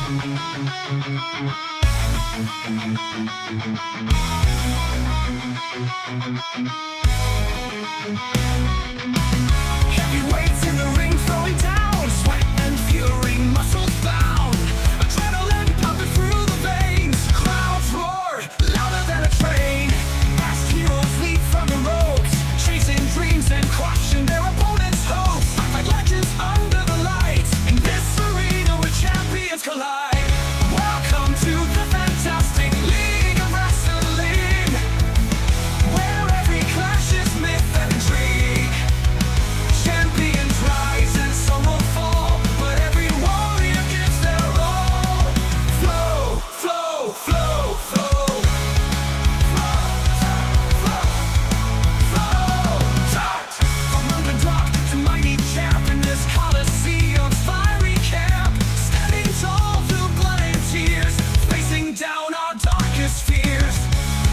Heavyweights in the ring throwing down, sweat and fury, muscles bound, adrenaline pumping through the veins, crowds roar louder than a train. Past heroes leap from the ropes, chasing dreams and crushing their opponents' hopes. Like legends under the lights, in this arena where champions collide. Welcome to the fantastic League of Wrestling, where every clash is myth and intrigue. Champions rise and some will fall, but every warrior gives their all. Flow, flow, flow, flow. From underdog to mighty champ in this Coliseum's fiery camp, standing tall through blood and tears, facing down our darkest fears.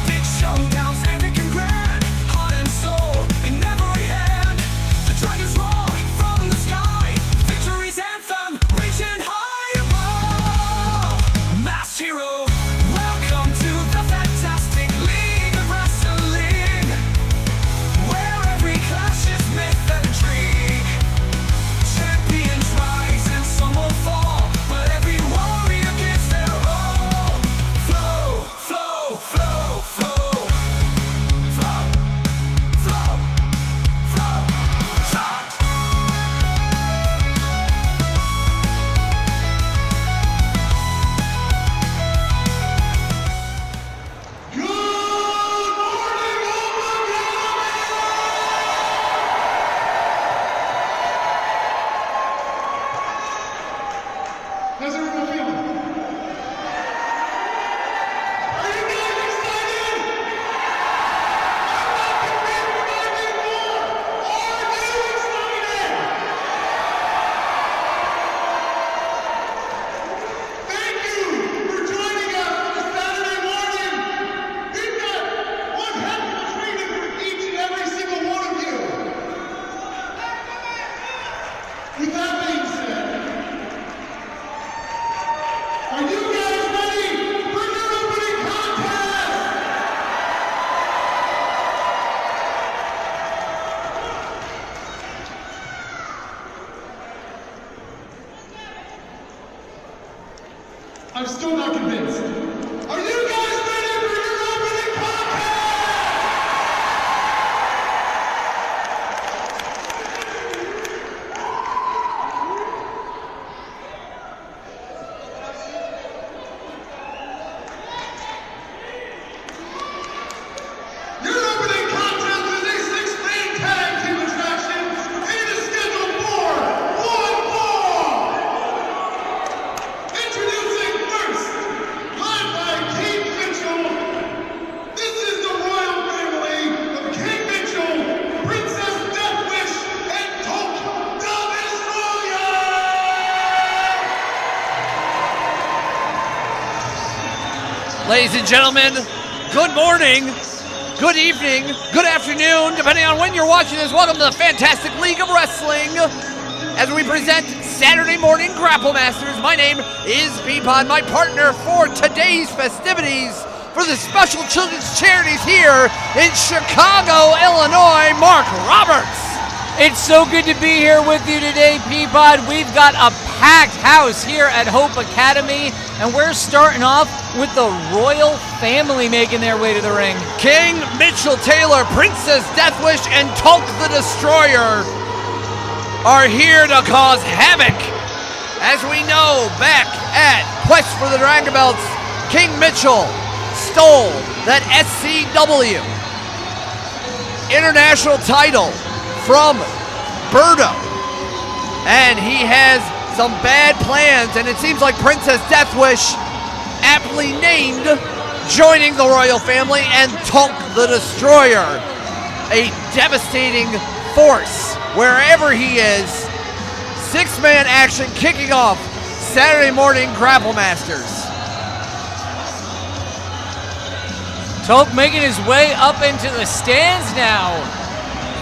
Big showdowns, epic and grand, heart and soul in every hand. The dragons roar from the sky, victory's anthem reaching high above. Masked hero, welcome to the fantastic League of Wrestling, where every clash is myth and intrigue. Champions rise and some will fall, but every warrior gives their all. Flow, flow, flow, flow. Flow, flow, flow. Shot. How's everyone feeling? Are you guys excited? Are you excited? Thank you for joining us on a Saturday morning. We've got one heck of a training for each and every single one of you. With that being said, are you guys ready for your opening contest? I'm still not convinced. Are you guys ready for your opening contest? Your opening contest is a six-man tag team attraction, and it is scheduled for one fall. Introducing first, led by King Mitchell. This is the royal family of King Mitchell, Princess Deathwish, and Tonk the Destroyer. Ladies and gentlemen, good morning, good evening, good afternoon, depending on when you're watching this. Welcome to the fantastic League of Wrestling as we present Saturday Morning GrappleMasters. My name is Peapod, my partner for today's festivities for the special children's charities here in Chicago, Illinois, Mark Roberts. It's so good to be here with you today, Peapod. We've got a packed house here at Hope Academy, and we're starting off with the royal family making their way to the ring. King Mitchell Taylor, Princess Deathwish, and Tonk the Destroyer are here to cause havoc. As we know, back at Quest for the Dragon Belts, King Mitchell stole that SCW international title from Birdo. And he has some bad plans, and it seems like Princess Deathwish, aptly named, joining the royal family, and Tonk the Destroyer, a devastating force wherever he is. Six-man action kicking off Saturday Morning GrappleMasters. Tonk making his way up into the stands now,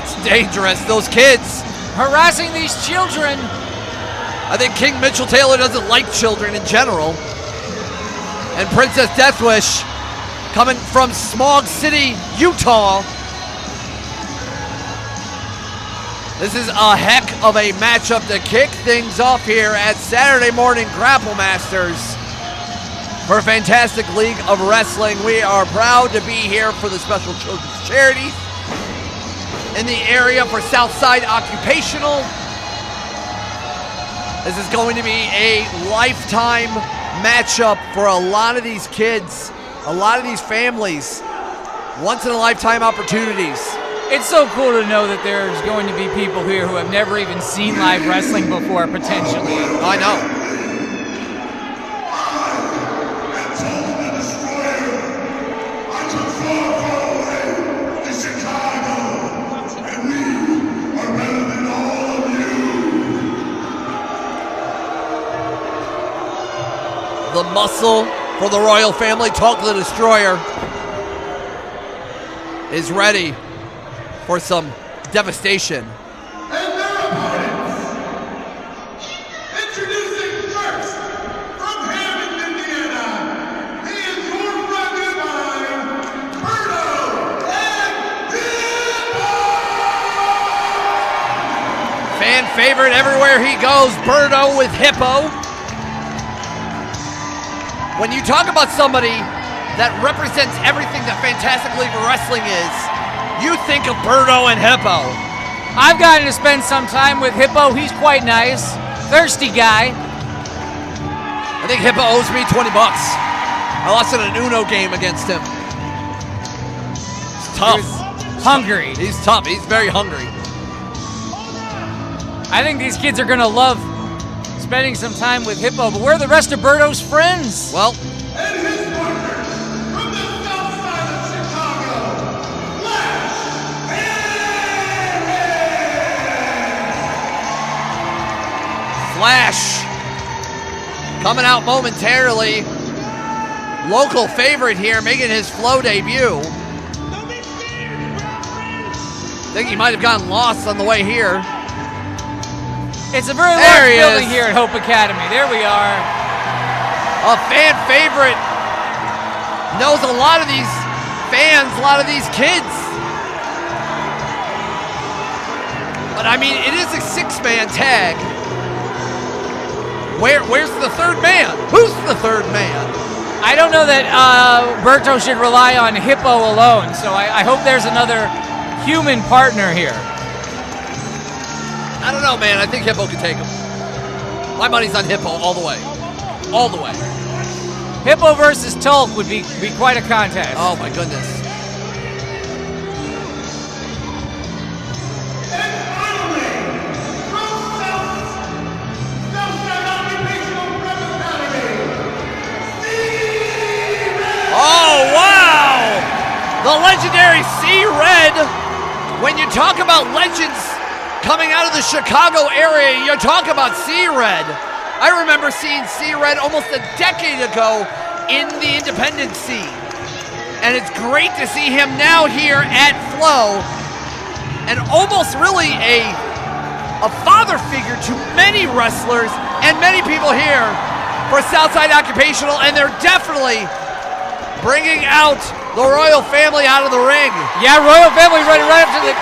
It's dangerous, those kids. harassing these children. I think King Mitchell Taylor doesn't like children in general. And Princess Deathwish, coming from Smog City, Utah. This is a heck of a matchup to kick things off here at Saturday Morning GrappleMasters for a fantastic league of wrestling. We are proud to be here for the Special Children's Charity in the area for Southside Occupational. This is going to be a lifetime matchup for a lot of these kids, a lot of these families, once-in-a-lifetime opportunities. It's so cool to know that there's going to be people here who have never even seen live wrestling before, potentially. I know. I took far away to Chicago, and we are better than all of you. The muscle for the royal family, Talk the Destroyer, is ready for some devastation. And their opponents, introducing first, from Hammond, Indiana, he is your rugged mind, Berto and Hippo! Fan favorite everywhere he goes, Berto with Hippo. When you talk about somebody that represents everything that Fantastic League of Wrestling is, you think of Berto and Hippo. I've gotten to spend some time with Hippo. He's quite nice. Thirsty guy. I think Hippo owes me 20 bucks. I lost in an Uno game against him. He's tough. Hungry. He's tough. He's very hungry. I think these kids are going to love spending some time with Hippo, but where are the rest of Berto's friends? Well, And his partner, from the south side of Chicago, Flash coming out momentarily. Local favorite here, making his Flow debut. I think he might have gotten lost on the way here. It's a very There large he building is. here at Hope Academy. There we are. A fan favorite. Knows a lot of these fans, a lot of these kids. But I mean, it is a six-man tag. Where's the third man? Who's the third man? I don't know that Berto should rely on Hippo alone, so I hope there's another human partner here. I don't know, man. I think Hippo can take him. My money's on Hippo all the way. All the way. Hippo versus Tulk would be quite a contest. Oh, my goodness. and finally, from Southside Occupational Prep Academy, Steve! Oh, wow! The legendary C-Red. When you talk about legends coming out of the Chicago area, you talk about C-Red. I remember seeing C-Red almost a decade ago in the independent scene. And it's great to see him now here at Flow. And almost really a father figure to many wrestlers and many people here for Southside Occupational. And they're definitely bringing out the royal family out of the ring. Yeah, royal family running right up to the...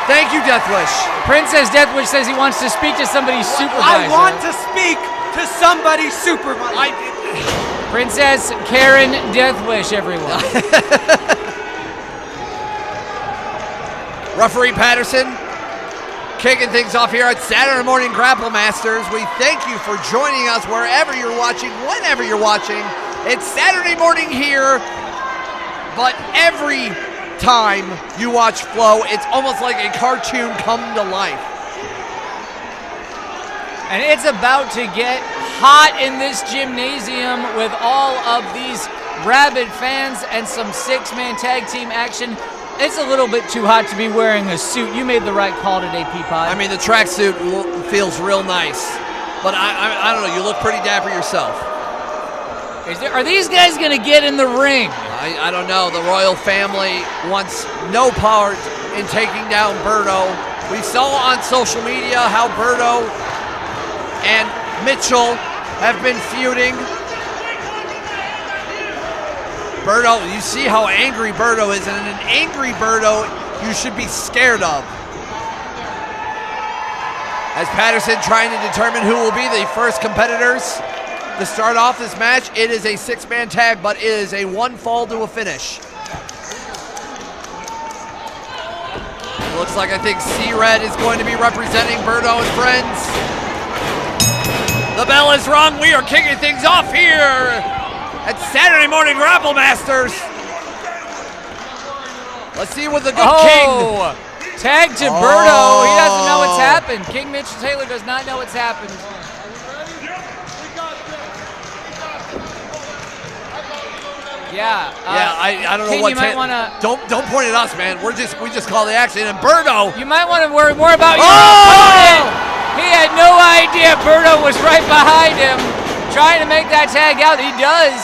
Thank you, Deathwish. Princess Deathwish says he wants to speak to somebody's supervisor. I want to speak to somebody's supervisor. Princess Karen Deathwish, everyone. Referee Patterson kicking things off here at Saturday Morning GrappleMasters. We thank you for joining us wherever you're watching, whenever you're watching. It's Saturday morning here, but every time you watch Flow, it's almost like a cartoon come to life. And it's about to get hot in this gymnasium with all of these rabid fans and some six-man tag team action. It's a little bit too hot to be wearing a suit. You made the right call today, Peapod. I mean, the tracksuit feels real nice, but I don't know, you look pretty dapper yourself. Are these guys going to get in the ring? I don't know. The royal family wants no part in taking down Berto. We saw on social media how Berto and Mitchell have been feuding. Berto, you see how angry Berto is, and an angry Berto you should be scared of. As Patterson trying to determine who will be the first competitors to start off this match. It is a 6-man tag, but it is a 1 fall to a finish. Looks like I think C-Red is going to be representing Berto and friends. The bell is rung. We are kicking things off here at Saturday Morning GrappleMasters. Let's see what the good King. Tag to Berto. He doesn't know what's happened. King Mitchell Taylor does not know what's happened. Yeah. I don't know King, what. you might wanna. Don't point at us, man. We just call the action. And Berto. You might want to worry more about your opponent. He had no idea Berto was right behind him, trying to make that tag out. He does.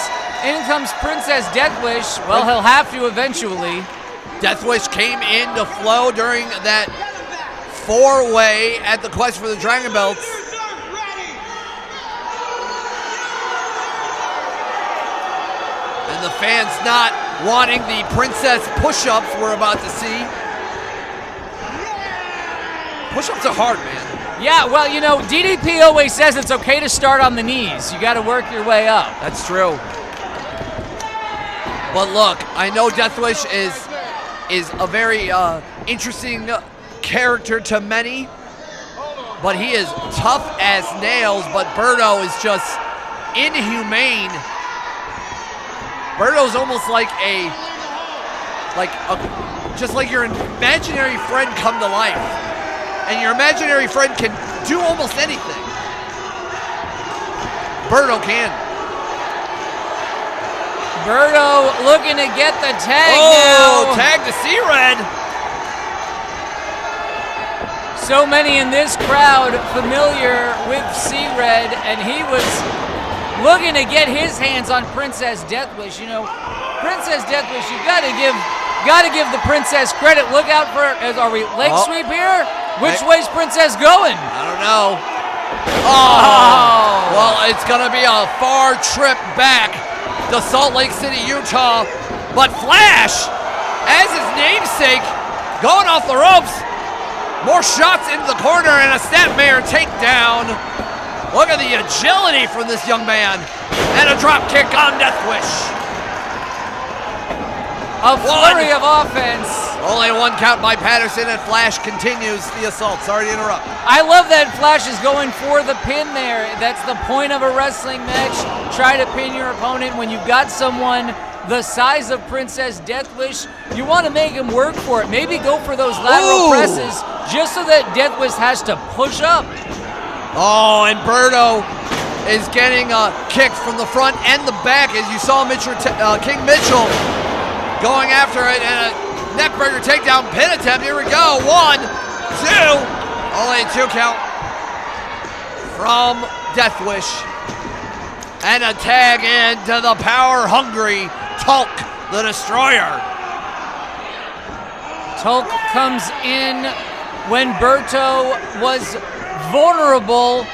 In comes Princess Deathwish. Well, he'll have to eventually. Deathwish came into flow during that 4-way at the Quest for the Dragon Belts. And the fans not wanting the princess push-ups we're about to see. Push-ups are hard, man. Yeah, well, you know, DDP always says it's okay to start on the knees. You got to work your way up. That's true. But look, I know Deathwish is a very interesting character to many, but he is tough as nails. But Berto is just inhumane. Berto's almost like just like your imaginary friend come to life, and your imaginary friend can do almost anything. Berto can. Berto looking to get the tag now. Tag to C-Red. So many in this crowd familiar with C-Red, and he was looking to get his hands on Princess Deathwish. You know, Princess Deathwish, you gotta give the princess credit. Look out for, are we leg sweep here? Which way's Princess going? I don't know. Oh. Well, it's gonna be a far trip back to Salt Lake City, Utah. But Flash, as his namesake, going off the ropes. More shots into the corner and a snapmare takedown. Look at the agility from this young man. And a drop kick on Deathwish. A flurry of offense. Only 1 count by Patterson, and Flash continues the assault. Sorry to interrupt. I love that Flash is going for the pin there. That's the point of a wrestling match. Try to pin your opponent. When you've got someone the size of Princess Deathwish, you want to make him work for it. Maybe go for those lateral presses just so that Deathwish has to push up. Oh, and Berto is getting kicked from the front and the back, as you saw King Mitchell going after it, and a neckbreaker takedown pin attempt. Here we go. 1, 2. Only a 2 count from Deathwish. And a tag into the power-hungry Tulk the Destroyer. Tulk comes in when Berto was vulnerable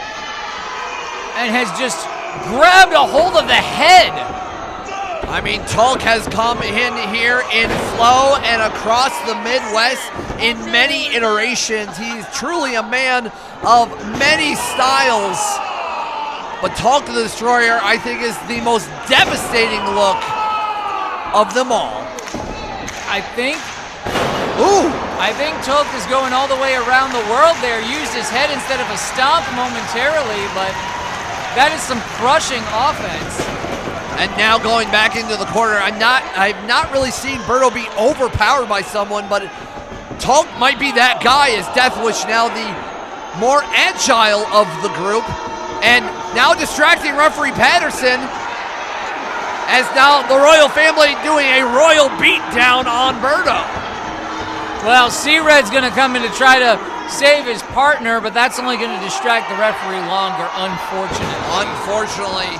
and has just grabbed a hold of the head. I mean, Tulk has come in here in flow and across the Midwest in many iterations. He's truly a man of many styles. But Tulk the Destroyer, I think, is the most devastating look of them all. I think Tulk is going all the way around the world there. Used his head instead of a stomp momentarily, but that is some crushing offense. And now going back into the corner. I've not really seen Berto be overpowered by someone, but Tulk might be that guy, as Deathwish now the more agile of the group. And now distracting referee Patterson, as now the Royal family doing a royal beatdown on Berto. Well, C-Red's going to come in to try to save his partner, but that's only going to distract the referee longer, Unfortunately.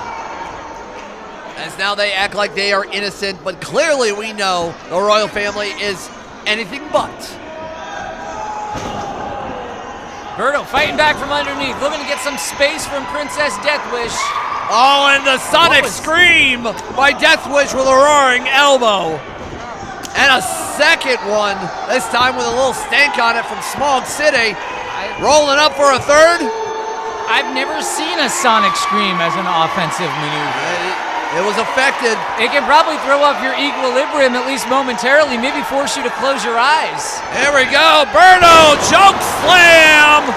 As now they act like they are innocent, but clearly we know the Royal family is anything but. Berto fighting back from underneath, looking to get some space from Princess Deathwish. Oh, and the sonic scream by Deathwish with a roaring elbow. And a second one, this time with a little stank on it from Smog City. Rolling up for a third. I've never seen a sonic scream as an offensive maneuver. It was effective. It can probably throw off your equilibrium, at least momentarily, maybe force you to close your eyes. Here we go, Berto choke slam.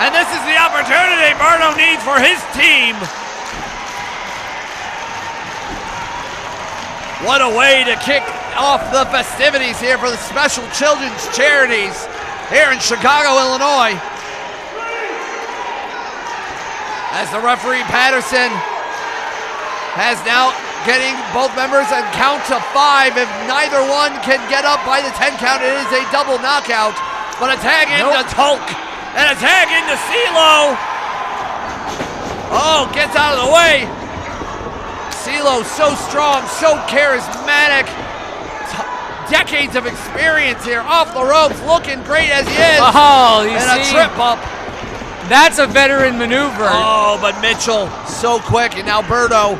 And this is the opportunity Berto needs for his team. What a way to kick off the festivities here for the Special Children's Charities here in Chicago, Illinois. As the referee Patterson has now getting both members and count to 5. If neither one can get up by the 10 count, it is a double knockout. But a tag into Tolk and a tag into CeeLo. Oh, gets out of the way. CeeLo so strong, so charismatic. Decades of experience here, off the ropes, looking great as he is. Oh, you and see? A trip up. That's a veteran maneuver. Oh, but Mitchell so quick, and now Berto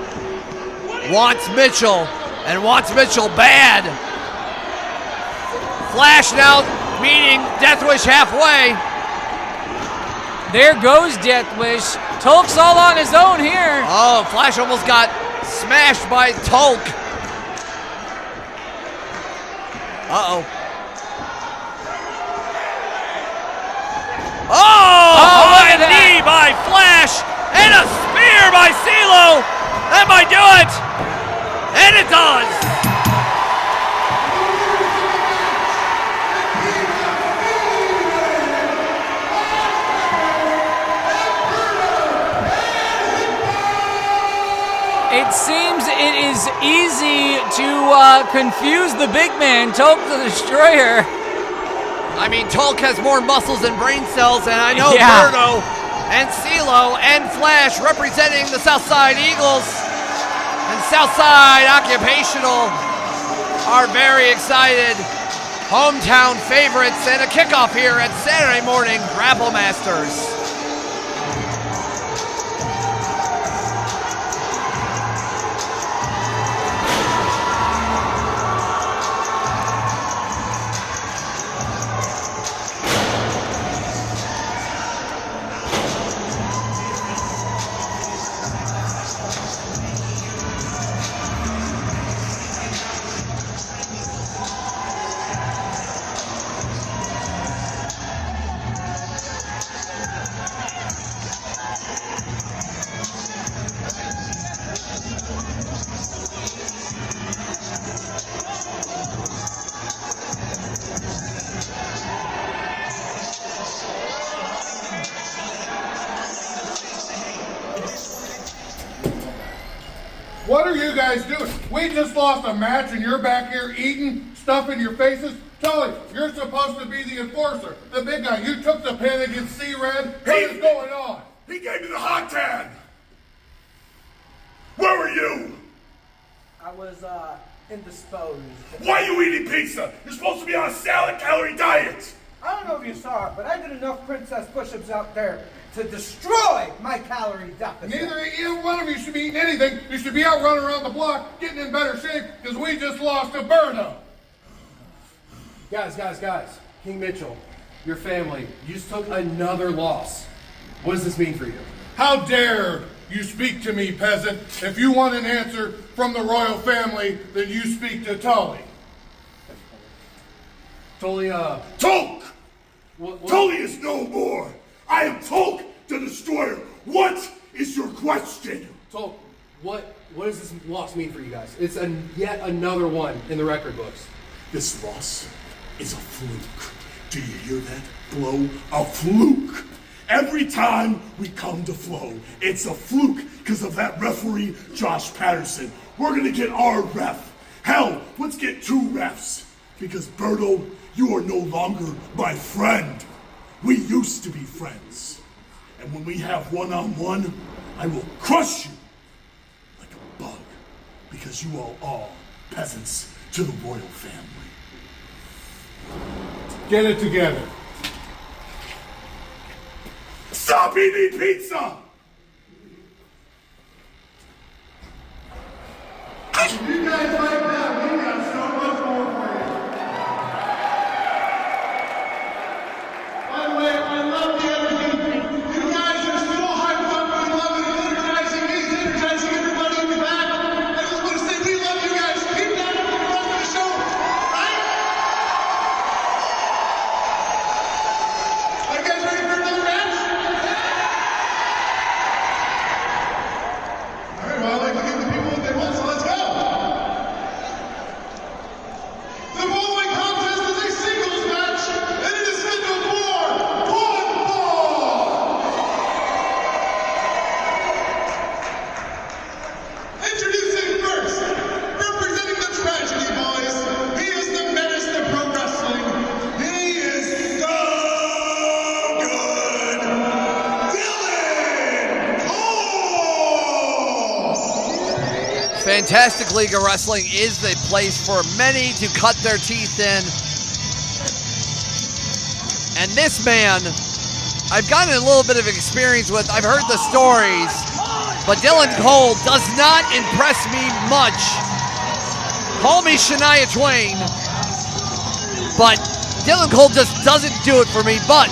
wants Mitchell, and wants Mitchell bad. Flash now meeting Deathwish halfway. There goes Deathwish. Tolk's all on his own here. Oh, Flash almost got smashed by Tolk. Uh-oh. Oh, high knee by Flash, and a spear by CeeLo. That might do it. And it does. It seems it is easy to confuse the big man, Tolk the Destroyer. I mean, Tolk has more muscles than brain cells, and I know Yeah. Berto and CeeLo and Flash representing the Southside Eagles and Southside Occupational are very excited. Hometown favorites and a kickoff here at Saturday Morning GrappleMasters. What are you guys doing? We just lost a match and you're back here eating stuff in your faces? Tully, you're supposed to be the enforcer, the big guy. You took the pin against C-Red. What is going on? He gave me the hot tag! Where were you? I was indisposed. Why are you eating pizza? You're supposed to be on a salad calorie diet! I don't know if you saw it, but I did enough princess push-ups out there to destroy my calorie deficit. Neither one of you should be eating anything. You should be out running around the block, getting in better shape, because we just lost to Berto. Guys. King Mitchell, your family, you just took another loss. What does this mean for you? How dare you speak to me, peasant? If you want an answer from the royal family, then you speak to Tully. Tully, Tolk! what? Tully is no more! I am Tolk the Destroyer! What is your question? Tully, what does this loss mean for you guys? It's yet another one in the record books. This loss is a fluke. Do you hear that? Blow? A fluke! Every time we come to Flow, it's a fluke because of that referee, Josh Patterson. We're gonna get our ref. Hell, let's get two refs. Because Berto, you are no longer my friend. We used to be friends. And when we have one-on-one, I will crush you like a bug. Because you are all peasants to the royal family. Get it together. Stop eating pizza! If you guys like that, we got so much more for you. By the way, I love the energy. You guys are so hyped up. We love it. It's energizing me. It's energizing everybody in the back. I just want to say we love you guys. Keep that up for the rest of the show. Right? Are you guys ready for another match? All right, well, I like to give the people what they want, so let's go. The following contest is a singles match, and it is scheduled for one fall. Introducing first, representing the Tragedy Boys, he is the menace to pro wrestling. He is so good. Dylan Cole! Fantastic League of Wrestling is the place for many to cut their teeth in. And this man, I've gotten a little bit of experience with. I've heard the stories, but Dylan Cole does not impress me much. Call me Shania Twain, but Dylan Cole just doesn't do it for me. But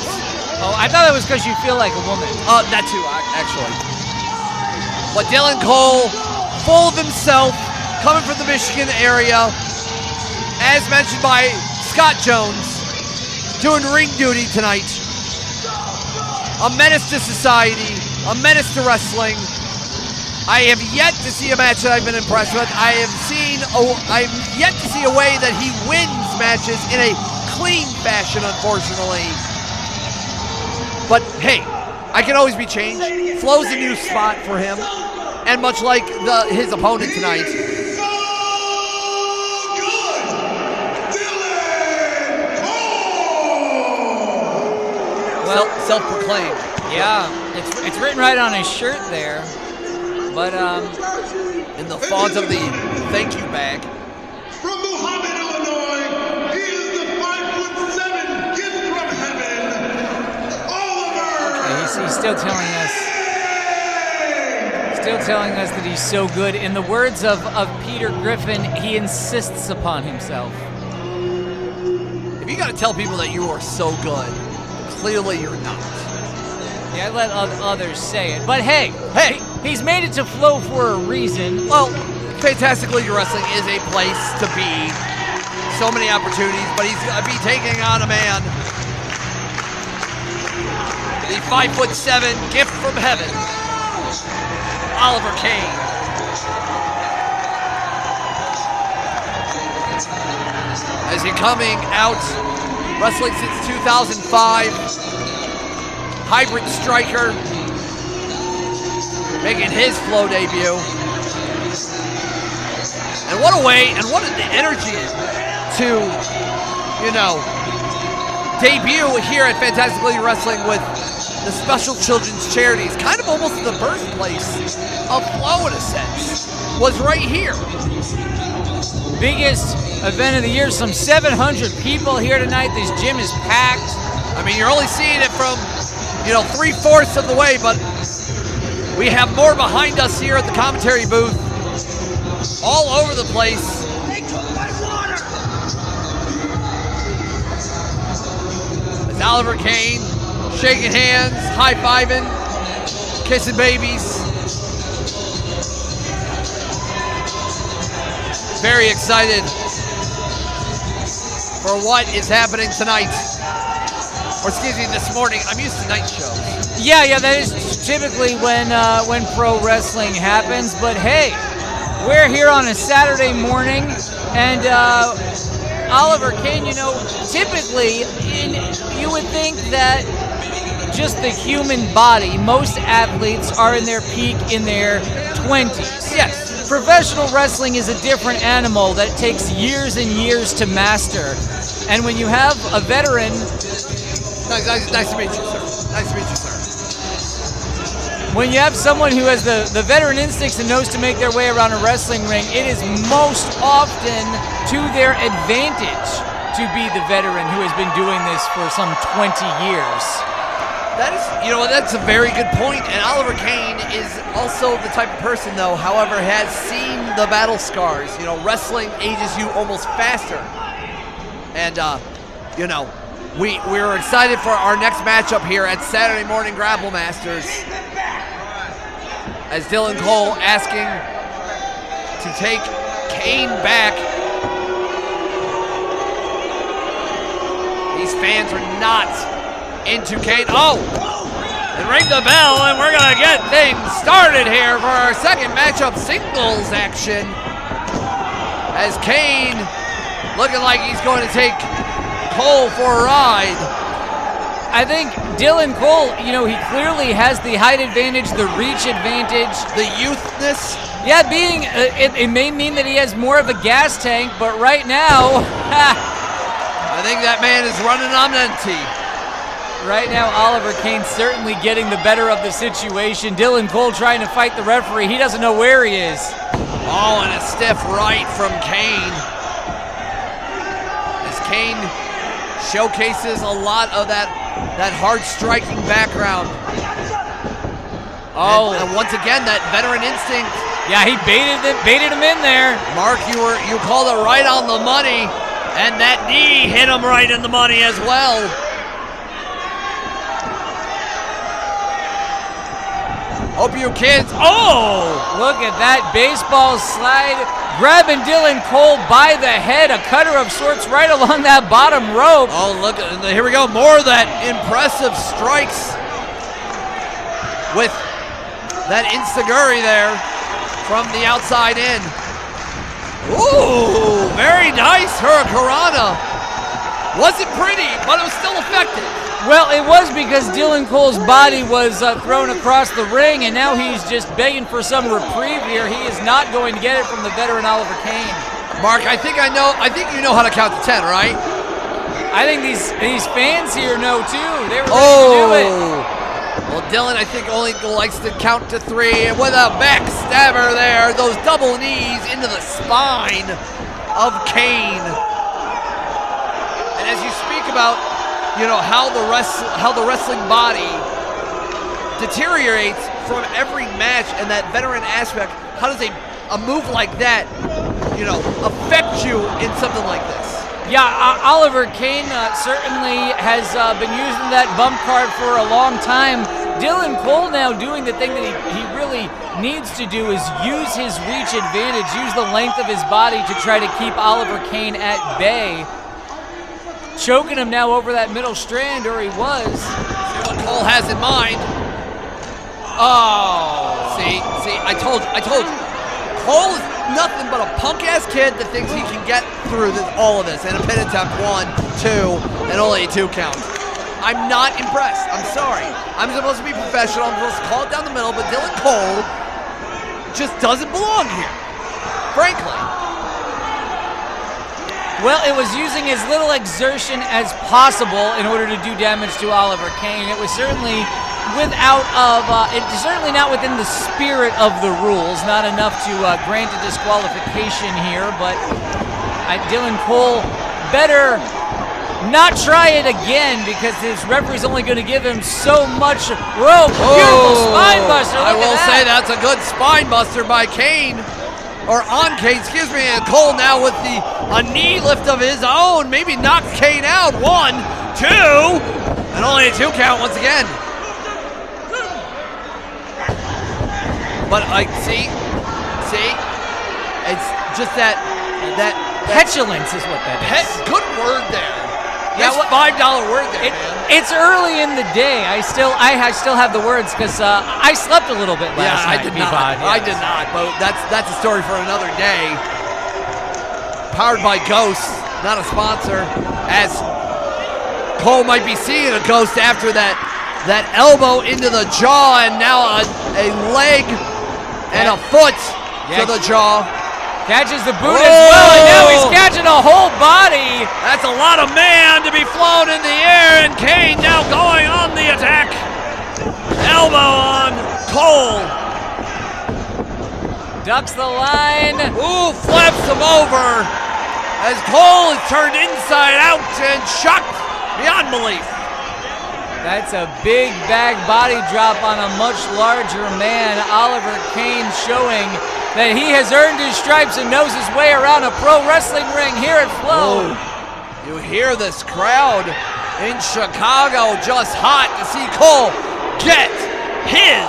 Oh, I thought it was because you feel like a woman. that too, actually. But Dylan Cole, full of himself, coming from the Michigan area, as mentioned by Scott Jones, doing ring duty tonight. A menace to society, a menace to wrestling. I have yet to see a match that I've been impressed with. I've yet to see a way that he wins matches in a clean fashion, unfortunately. But hey, I can always be changed. Flow's a new spot for him, and much like his opponent tonight. So good. Dylan Cole! Well, self-proclaimed. Yeah, it's written right on his shirt there. But In the font of the thank you bag. From Muhammad, Illinois, he is the 5'7" gift from heaven, Oliver. he's still telling us that he's so good. In the words of Peter Griffin, he insists upon himself. If you gotta tell people that you are so good, clearly you're not. Yeah, I let others say it. But hey, he's made it to Flow for a reason. Well, Fantastic League of Wrestling is a place to be. So many opportunities, but he's gonna be taking on a man. The 5'7" gift from heaven, Oliver Kane. As he coming out, wrestling since 2005, hybrid striker, making his Flow debut. And what a way, and what an energy to, debut here at Fantastic League Wrestling with the Special Children's Charities. Kind of almost the birthplace of Flow in a sense, was right here. Biggest event of the year, some 700 people here tonight. This gym is packed. I mean, you're only seeing it from, 3/4 of the way, but we have more behind us here at the commentary booth, all over the place. They took my water! It's Oliver Kane shaking hands, high-fiving, kissing babies. Very excited for what is happening tonight. Or excuse me, this morning. I'm used to night shows. Yeah, that is typically when pro wrestling happens. But hey, we're here on a Saturday morning, and Oliver Kane, typically you would think that just the human body, most athletes are in their peak in their 20s. Yes, professional wrestling is a different animal that takes years and years to master. And when you have a veteran... Nice to meet you, sir. Nice to meet you, sir. When you have someone who has the veteran instincts and knows to make their way around a wrestling ring, it is most often to their advantage to be the veteran who has been doing this for some 20 years. That is, that's a very good point. And Oliver Kane is also the type of person, though, however, has seen the battle scars. Wrestling ages you almost faster. And, we were excited for our next matchup here at Saturday Morning GrappleMasters. As Dylan Cole asking to take Kane back. These fans are not into Kane. Oh! And ring the bell, and we're going to get things started here for our second matchup singles action. As Kane looking like he's going to take Cole for a ride. I think Dylan Cole, he clearly has the height advantage, the reach advantage. The youthness. Yeah, it may mean that he has more of a gas tank, but right now, I think that man is running on empty. Right now, Oliver Kane certainly getting the better of the situation. Dylan Cole trying to fight the referee. He doesn't know where he is. Oh, and a stiff right from Kane. As Kane showcases a lot of that hard striking background. Oh, and once again, that veteran instinct. Yeah, he baited him in there. Mark, you called it right on the money, and that knee hit him right in the money as well. Hope you kids. Oh! Look at that baseball slide. Grabbing Dylan Cole by the head. A cutter of sorts right along that bottom rope. Oh, look. Here we go. More of that impressive strikes with that Insiguri there from the outside in. Ooh, very nice Hurricanrana. Wasn't pretty, but it was still effective. Well, it was because Dylan Cole's body was thrown across the ring, and now he's just begging for some reprieve here. He is not going to get it from the veteran Oliver Kane. Mark, I think you know how to count to 10, right? I think these fans here know too. They were ready to do it. Well, Dylan, I think, only likes to count to 3, and with a backstabber there, those double knees into the spine of Kane. And as you speak about, how the wrestling body deteriorates from every match, and that veteran aspect, how does a move like that, affect you in something like this? Yeah, Oliver Kane certainly has been using that bump card for a long time. Dylan Cole now doing the thing that he really needs to do is use his reach advantage, use the length of his body to try to keep Oliver Kane at bay. Choking him now over that middle strand, or he was. See what Cole has in mind. Oh, see, I told you. Cole is nothing but a punk-ass kid that thinks he can get through all of this. And a pin attempt, 1, 2, and only a 2 count. I'm not impressed. I'm sorry. I'm supposed to be professional. I'm supposed to call it down the middle, but Dylan Cole just doesn't belong here, frankly. Well, it was using as little exertion as possible in order to do damage to Oliver Kane. It was certainly certainly not within the spirit of the rules. Not enough to grant a disqualification here, but Dylan Cole better not try it again because his referee's only going to give him so much rope. Beautiful spine buster. I will say that's a good spine buster by Kane. Or on Kane, excuse me, and Cole now with a knee lift of his own, maybe knocks Kane out. 1, 2, and only a 2 count once again. But see, it's just that petulance is what that is. Good word there. That's $5 word there, man. It's early in the day. I still have the words because I slept a little bit last night. I did not. But that's a story for another day. Powered by Ghost, not a sponsor. As Cole might be seeing a ghost after that elbow into the jaw, and now a leg and a foot to the jaw. Catches the boot as well, and now he's catching a whole body. That's a lot of man to be flown in the air, and Kane now going on the attack. Elbow on Cole. Ducks the line. Ooh, flips him over as Cole is turned inside out and shocked beyond belief. That's a big bag body drop on a much larger man. Oliver Kane showing that he has earned his stripes and knows his way around a pro wrestling ring here at Flow. You hear this crowd in Chicago just hot to see Cole get his.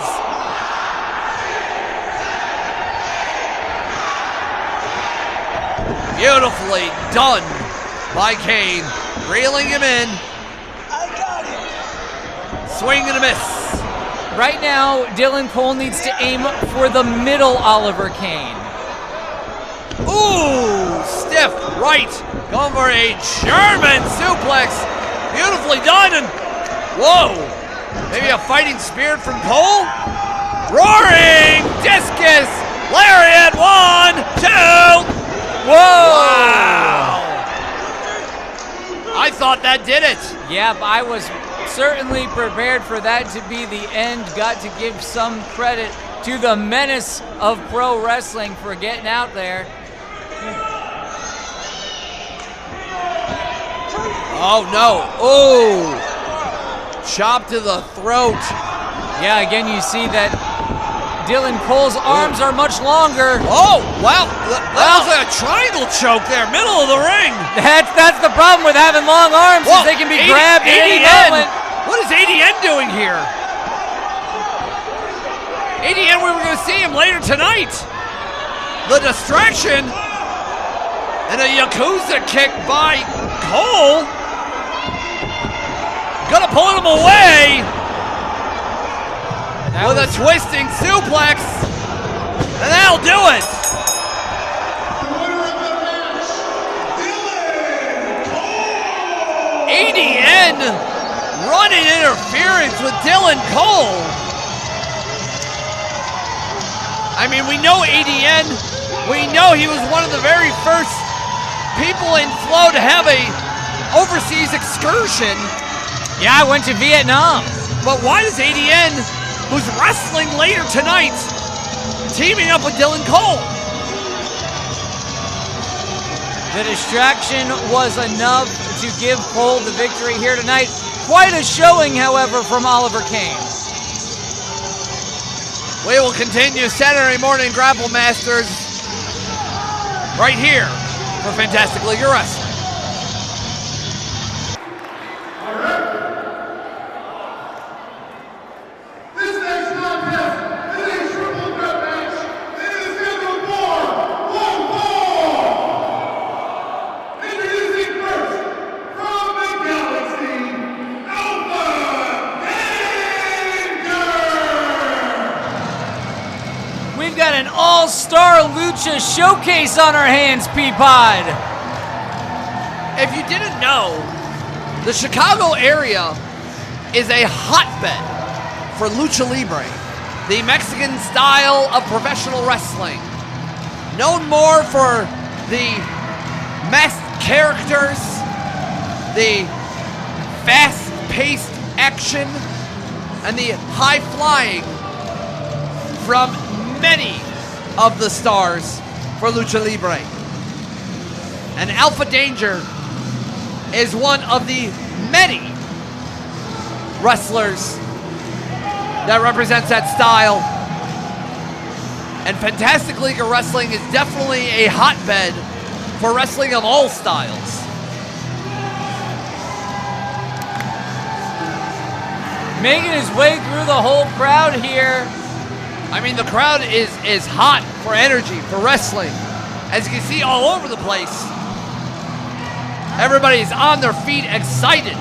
Beautifully done by Kane, reeling him in. Swing and a miss. Right now, Dylan Cole needs to aim for the middle Oliver Kane. Ooh, stiff right. Going for a German suplex. Beautifully done. And whoa, maybe a fighting spirit from Cole. Roaring discus. Lariat. 1, 2. Whoa! Wow. I thought that did it. Yep, I was certainly prepared for that to be the end. Got to give some credit to the menace of pro wrestling for getting out there. Oh no. Oh. Chop to the throat. Yeah, again, you see that Dylan Cole's arms are much longer. Oh, wow. That was like a triangle choke there, middle of the ring. That's the problem with having long arms, is they can be grabbed at any moment. What is ADN doing here? ADN, we were going to see him later tonight. The distraction and a Yakuza kick by Cole. Gonna pull him away with a twisting suplex, and that'll do it. ADN running interference with Dylan Cole. I mean, we know ADN. We know he was one of the very first people in Flow to have a overseas excursion. Yeah, I went to Vietnam. But why does ADN, who's wrestling later tonight, teaming up with Dylan Cole? The distraction was enough to give Cole the victory here tonight. Quite a showing, however, from Oliver Kane. We will continue Saturday Morning GrappleMasters right here for Fantastic League of Wrestling. This next contest is a triple threat match. It is scheduled for one fall. Introducing first, from the galaxy, Alpha Danger! We've got an all-star lucha showcase on our hands, Peapod. If you didn't know, the Chicago area is a hotbed for lucha libre, the Mexican style of professional wrestling. Known more for the masked characters, the fast-paced action, and the high flying from many of the stars for lucha libre. And Alpha Danger is one of the many wrestlers that represents that style. And Fantastic League of Wrestling is definitely a hotbed for wrestling of all styles. Making his way through the whole crowd here. I mean, the crowd is hot for energy, for wrestling. As you can see all over the place, everybody's on their feet, excited.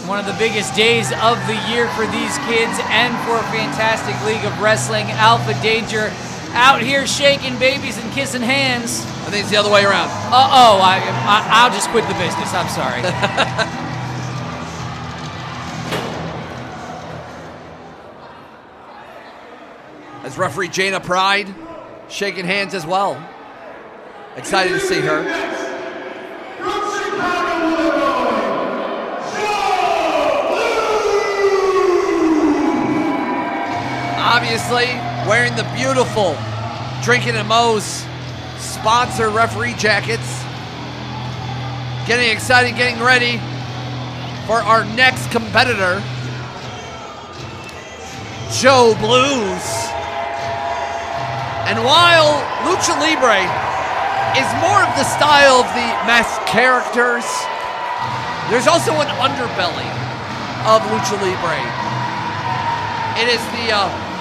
One of the biggest days of the year for these kids and for Fantastic League of Wrestling. Alpha Danger out here shaking babies and kissing hands. I think it's the other way around. I'll just quit the business. I'm sorry. As referee Jana Pride shaking hands as well. Excited to see her. From Chicago, Illinois, Obviously, wearing the beautiful Drinking and Moe's sponsor referee jackets. Getting excited, getting ready for our next competitor, Joe Blues. And while Lucha Libre is more of the style of the masked characters, there's also an underbelly of Lucha Libre. It is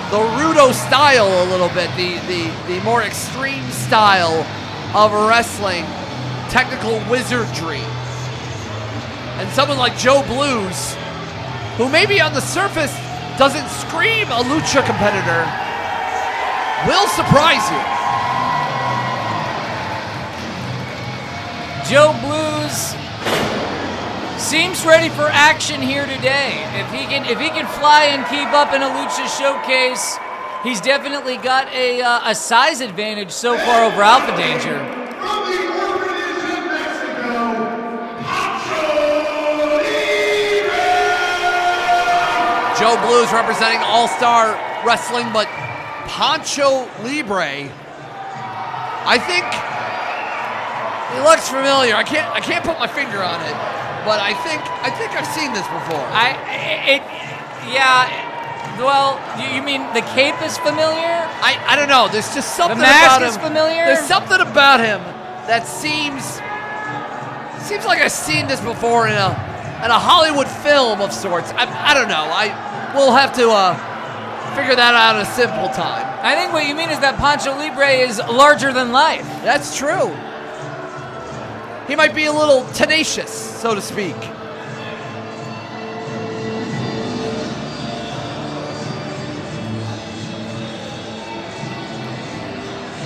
the rudo style a little bit, the more extreme style of wrestling, technical wizardry. And someone like Joe Blues, who maybe on the surface doesn't scream a lucha competitor, will surprise you. Joe Blues seems ready for action here today. If he can fly and keep up in a lucha showcase, he's definitely got a size advantage so far over Alpha Danger. From the orphanage in Mexico, Joe Blues representing All-Star Wrestling, but Pancho Libre, I think he looks familiar. I can't put my finger on it, but I think I've seen this before. Well, you mean the cape is familiar? I don't know. There's just something The mask about him. is familiar? There's something about him that seems like I've seen this before in a Hollywood film of sorts. I don't know. We'll have to figure that out in a simple time. I think what you mean is that Pancho Libre is larger than life. That's true. He might be a little tenacious, so to speak.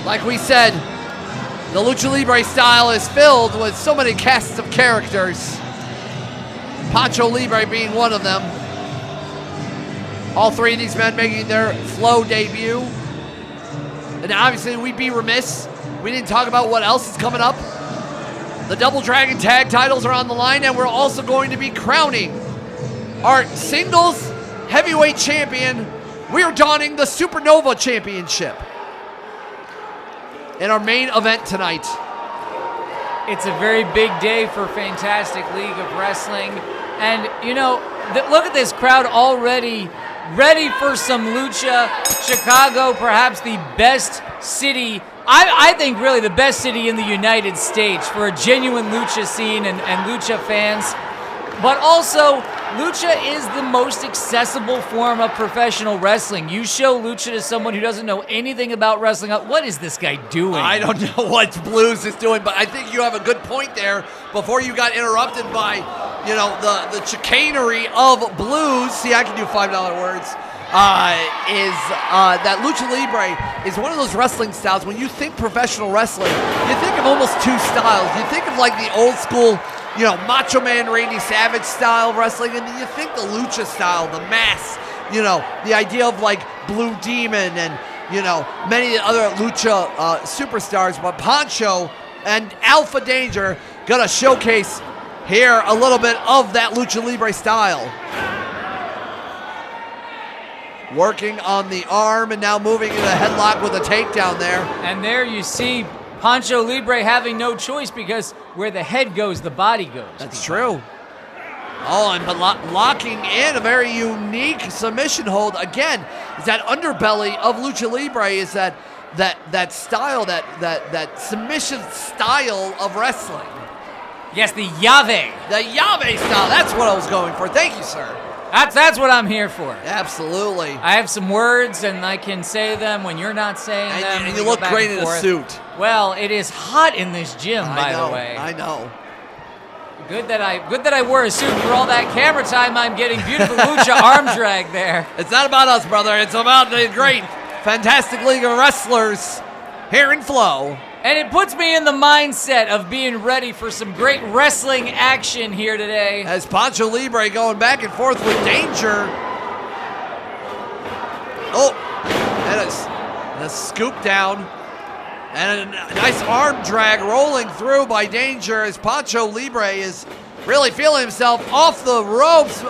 Like we said, the Lucha Libre style is filled with so many casts of characters. Pancho Libre being one of them. All three of these men making their Flow debut. And obviously we'd be remiss. We didn't talk about what else is coming up. The Double Dragon Tag titles are on the line, and we're also going to be crowning our singles heavyweight champion. We are donning the Supernova Championship in our main event tonight. It's a very big day for Fantastic League of Wrestling. And, you know, look at this crowd already ready for some lucha. Chicago, perhaps the best city, I think really the best city in the United States for a genuine lucha scene and lucha fans. But also, lucha is the most accessible form of professional wrestling. You show lucha to someone who doesn't know anything about wrestling. What is this guy doing? I don't know what Blues is doing, but I think you have a good point there before you got interrupted by, you know, the chicanery of Blues. See, I can do $5 words. That Lucha Libre is one of those wrestling styles. When you think professional wrestling, you think of almost two styles. You think of like the old school, you know, Macho Man Randy Savage style of wrestling, and then you think the lucha style, the mass, you know, the idea of like Blue Demon and, you know, many other lucha superstars. But Pancho and Alpha Danger gonna showcase here a little bit of that Lucha Libre style. Working on the arm and now moving into a headlock with a takedown there. And there you see Pancho Libre having no choice, because where the head goes, the body goes. That's true. Oh, and locking in a very unique submission hold. Again, is that underbelly of Lucha Libre, is that style, that submission style of wrestling. Yes, the llave. The llave style, that's what I was going for. Thank you, sir. That's what I'm here for. Absolutely. I have some words, and I can say them when you're not saying them. And you look great in a suit. Well, it is hot in this gym, by the way. I know. Good that I wore a suit for all that camera time I'm getting. Beautiful lucha arm drag there. It's not about us, brother. It's about the great, fantastic league of wrestlers here in Flow. And it puts me in the mindset of being ready for some great wrestling action here today. As Pancho Libre going back and forth with Danger. Oh, and a scoop down. And a nice arm drag rolling through by Danger as Pancho Libre is really feeling himself off the ropes.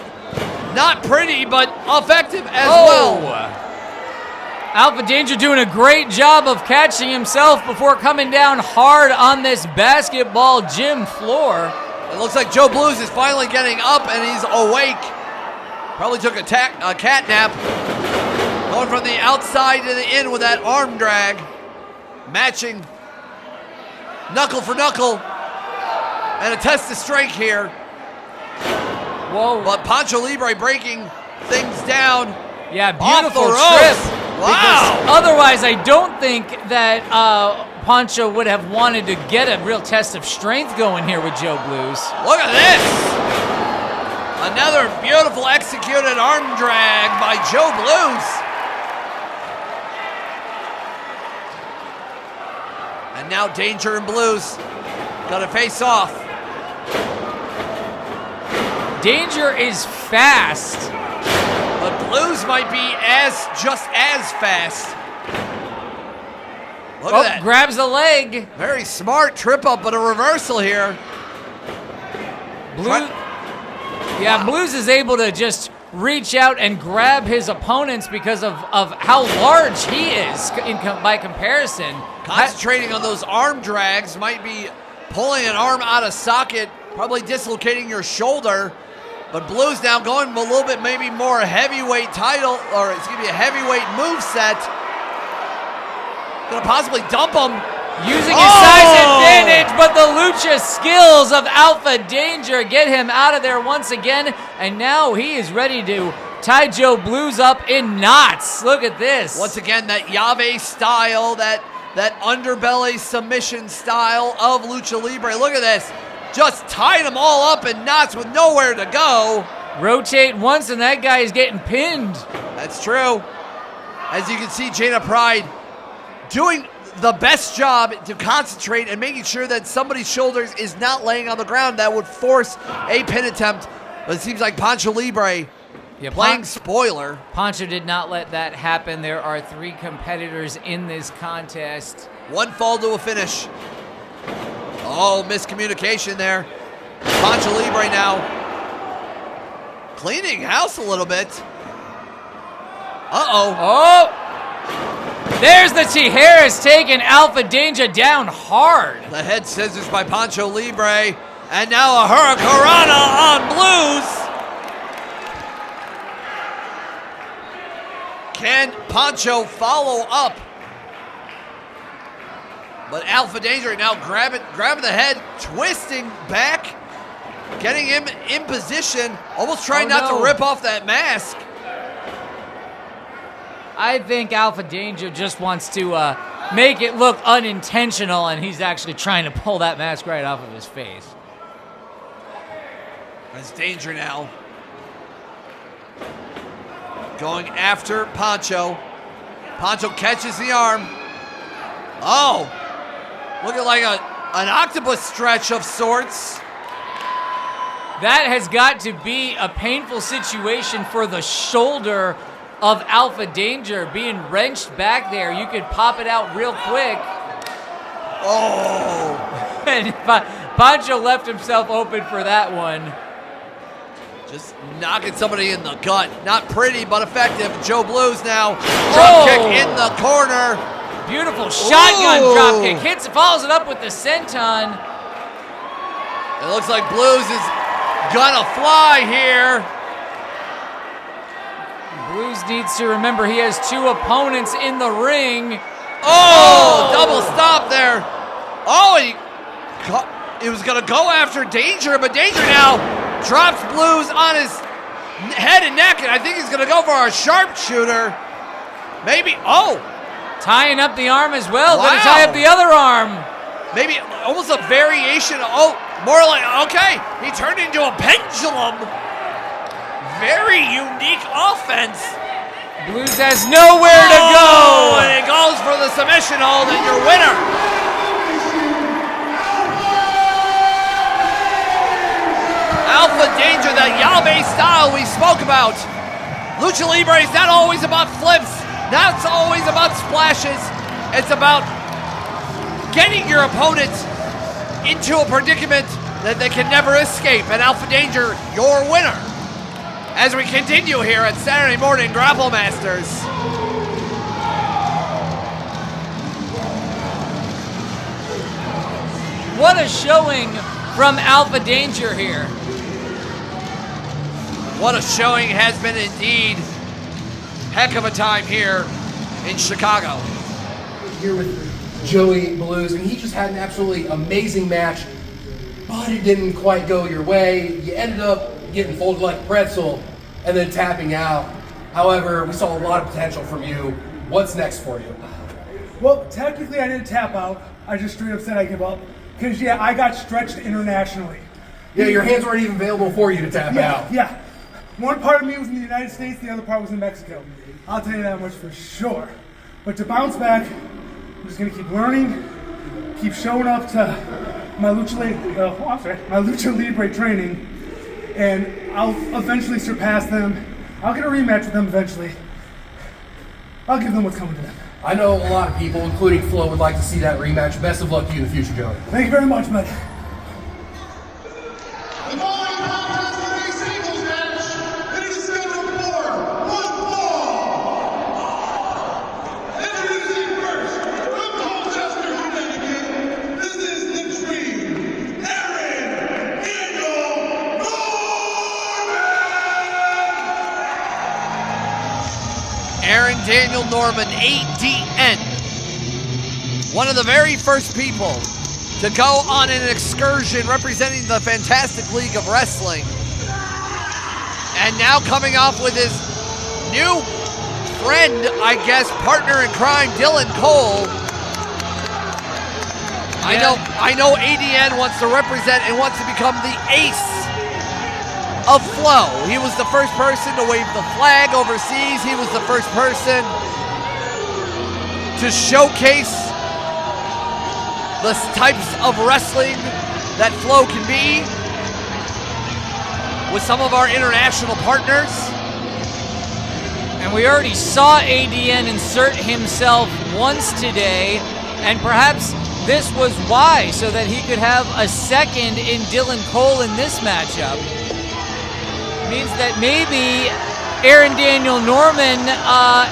Not pretty, but effective as well. Alpha Danger doing a great job of catching himself before coming down hard on this basketball gym floor. It looks like Joe Blues is finally getting up and he's awake. Probably took a cat nap. Going from the outside to the in with that arm drag. Matching knuckle for knuckle. And a test of strength here. Whoa. But Pancho Libre breaking things down. Yeah, Off beautiful the trip. ropes. Because Wow. otherwise, I don't think that Pancho would have wanted to get a real test of strength going here with Joe Blues. Look at this. Another beautiful executed arm drag by Joe Blues. And now Danger and Blues got to face off. Danger is fast. But Blues might be just as fast. Look at that. Grabs the leg. Very smart trip up, but a reversal here. Blues. Yeah, Blues is able to just reach out and grab his opponents because of how large he is by comparison. Concentrating on those arm drags might be pulling an arm out of socket, probably dislocating your shoulder. But Blues now going a little bit maybe more heavyweight title, or excuse me, a heavyweight moveset. Gonna possibly dump him. Using his size advantage, but the lucha skills of Alpha Danger get him out of there once again. And now he is ready to tie Joe Blues up in knots. Look at this. Once again, that Llave style, that underbelly submission style of Lucha Libre. Look at this. Just tying them all up in knots with nowhere to go. Rotate once and that guy is getting pinned. That's true. As you can see, Jada Pride doing the best job to concentrate and making sure that somebody's shoulders is not laying on the ground. That would force a pin attempt. But it seems like Pancho Libre playing spoiler. Pancho did not let that happen. There are 3 competitors in this contest. One fall to a finish. Oh, miscommunication there. Pancho Libre now cleaning house a little bit. Uh-oh. Oh! There's the Tijeras taking Alpha Danger down hard. The head scissors by Pancho Libre. And now a Hurricanrana on Blues. Can Pancho follow up? But Alpha Danger now grabbing the head, twisting back, getting him in position, almost trying not to rip off that mask. I think Alpha Danger just wants to make it look unintentional, and he's actually trying to pull that mask right off of his face. There's Danger now. Going after Pancho. Pancho catches the arm. Oh, looking like an octopus stretch of sorts. That has got to be a painful situation for the shoulder of Alpha Danger being wrenched back there. You could pop it out real quick. Oh. And Pancho left himself open for that one. Just knocking somebody in the gut. Not pretty, but effective. Joe Blues now. Drop kick in the corner. Beautiful shotgun drop kick. Hits, follows it up with the senton. It looks like Blues is gonna fly here. Blues needs to remember he has 2 opponents in the ring. Oh, double stop there. Oh, he was gonna go after Danger, but Danger now drops Blues on his head and neck, and I think he's gonna go for a sharpshooter. Maybe, tying up the arm as well. Wow. Gonna tie up the other arm. Maybe almost a variation. More like, okay, he turned into a pendulum. Very unique offense. Blues has nowhere to go. And it goes for the submission hold and your winner. Alpha Danger, that Llave style we spoke about. Lucha Libre is not always about flips, not always about splashes. It's about getting your opponent into a predicament that they can never escape. And Alpha Danger, your winner. As we continue here at Saturday Morning GrappleMasters. What a showing from Alpha Danger here. What a showing has been indeed. Heck of a time here in Chicago. Here with Joey Blues, and he just had an absolutely amazing match, but it didn't quite go your way. You ended up getting folded like a pretzel and then tapping out. However, we saw a lot of potential from you. What's next for you? Well, technically I didn't tap out. I just straight up said I give up. Because, yeah, I got stretched internationally. Yeah, your hands weren't even available for you to tap out. Yeah. One part of me was in the United States, the other part was in Mexico. I'll tell you that much for sure. But to bounce back, I'm just going to keep learning, keep showing up to my Lucha Libre training, and I'll eventually surpass them. I'll get a rematch with them eventually. I'll give them what's coming to them. I know a lot of people, including Flo, would like to see that rematch. Best of luck to you in the future, Joey. Thank you very much, bud. The following contest is a singles match. It is scheduled for one fall. Introducing first, from Colchester, Connecticut, this is the Dream, Aaron Daniel Norman! Aaron Daniel Norman, ADN. One of the very first people to go on an excursion representing the Fantastic League of Wrestling. And now coming off with his new friend, I guess, partner in crime, Dylan Cole. I know ADN wants to represent and wants to become the ace of Flow. He was the first person to wave the flag overseas. He was the first person to showcase the types of wrestling that Flow can be with some of our international partners. And we already saw ADN insert himself once today, and perhaps this was why, so that he could have a second in Dylan Cole in this matchup. Means that maybe Aaron Daniel Norman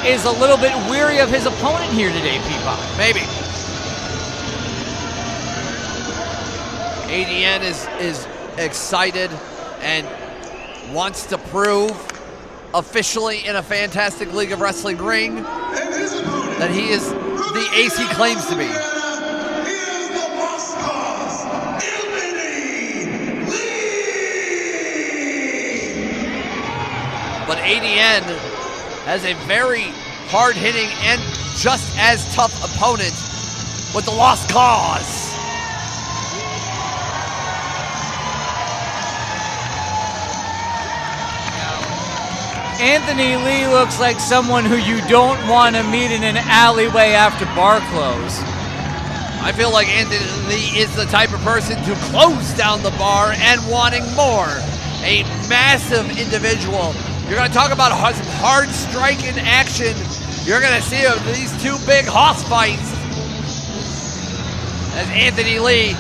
is a little bit weary of his opponent here today, Peapod. Maybe. ADN is excited and wants to prove officially in a Fantastic League of Wrestling ring that he is the ace he claims to be. He is the Lost Cause, Anthony Lee! But ADN has a very hard-hitting and just as tough opponent with the Lost Cause. Anthony Lee looks like someone who you don't want to meet in an alleyway after bar close. I feel like Anthony Lee is the type of person to close down the bar and wanting more. A massive individual. You're going to talk about some hard striking action. You're going to see these two big hoss fights as Anthony Lee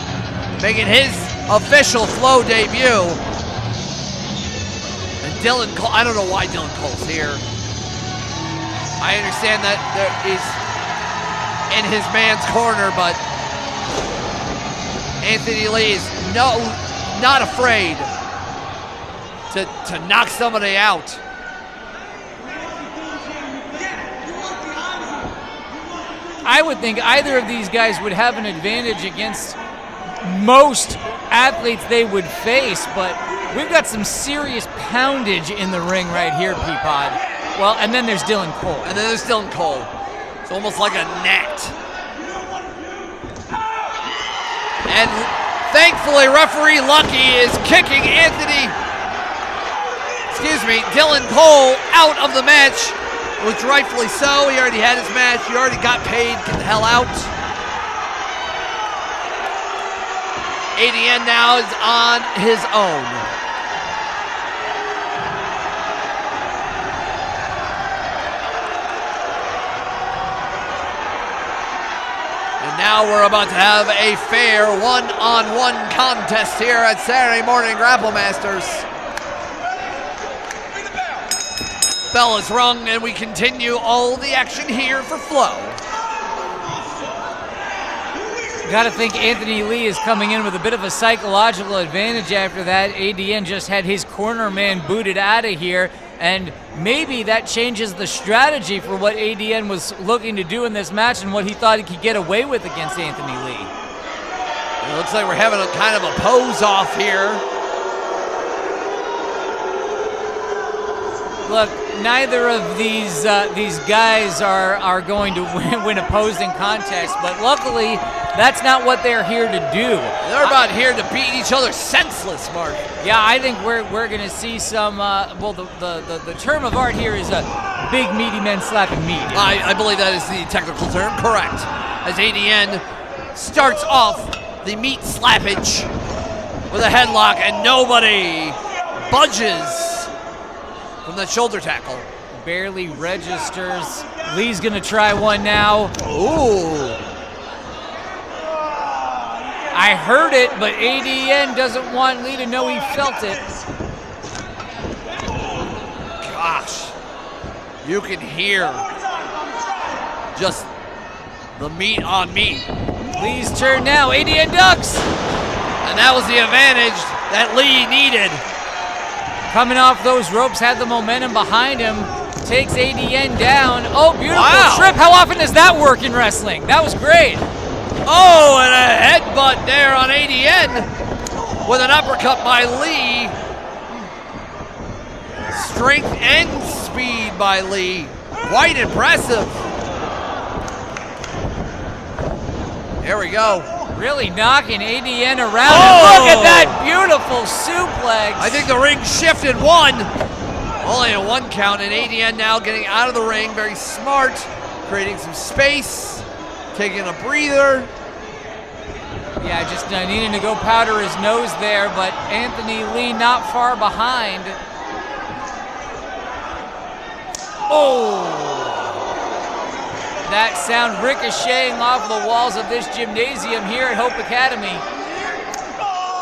making his official Flow debut. And Dylan Cole, I don't know why Dylan Cole's here. I understand that he's in his man's corner, but Anthony Lee is not afraid to knock somebody out. I would think either of these guys would have an advantage against most athletes they would face, but we've got some serious poundage in the ring right here, Peapod. Well, and then there's Dylan Cole. And then there's Dylan Cole. It's almost like a gnat. And thankfully, referee Lucky is kicking Dylan Cole out of the match, which rightfully so. He already had his match. He already got paid. Get the hell out. ADN now is on his own. And now we're about to have a fair one-on-one contest here at Saturday Morning GrappleMasters. Bell is rung, and we continue all the action here for Flow. Got to think Anthony Lee is coming in with a bit of a psychological advantage after that. ADN just had his corner man booted out of here, and maybe that changes the strategy for what ADN was looking to do in this match and what he thought he could get away with against Anthony Lee. It looks like we're having a kind of a pose off here. Look, neither of these guys are going to win opposing contests, but luckily that's not what they're here to do. They're about here to beat each other senseless, Mark. Yeah, I think we're going to see some. Well, the term of art here is a big meaty men slapping meat. I believe that is the technical term, correct. As ADN starts off the meat slappage with a headlock, and nobody budges from the shoulder tackle. Barely registers. Lee's gonna try one now. Ooh. I heard it, but ADN doesn't want Lee to know he felt it. Gosh. You can hear just the meat on meat. Lee's turn now. ADN ducks. And that was the advantage that Lee needed. Coming off those ropes, had the momentum behind him. Takes ADN down. Oh, beautiful trip. How often does that work in wrestling? That was great. Oh, and a headbutt there on ADN with an uppercut by Lee. Strength and speed by Lee. Quite impressive. There we go. Really knocking ADN around. And look at that beautiful suplex. I think the ring shifted one. Only a one count, and ADN now getting out of the ring. Very smart. Creating some space. Taking a breather. Yeah, just needing to go powder his nose there, but Anthony Lee not far behind. Oh! That sound ricocheting off the walls of this gymnasium here at Hope Academy.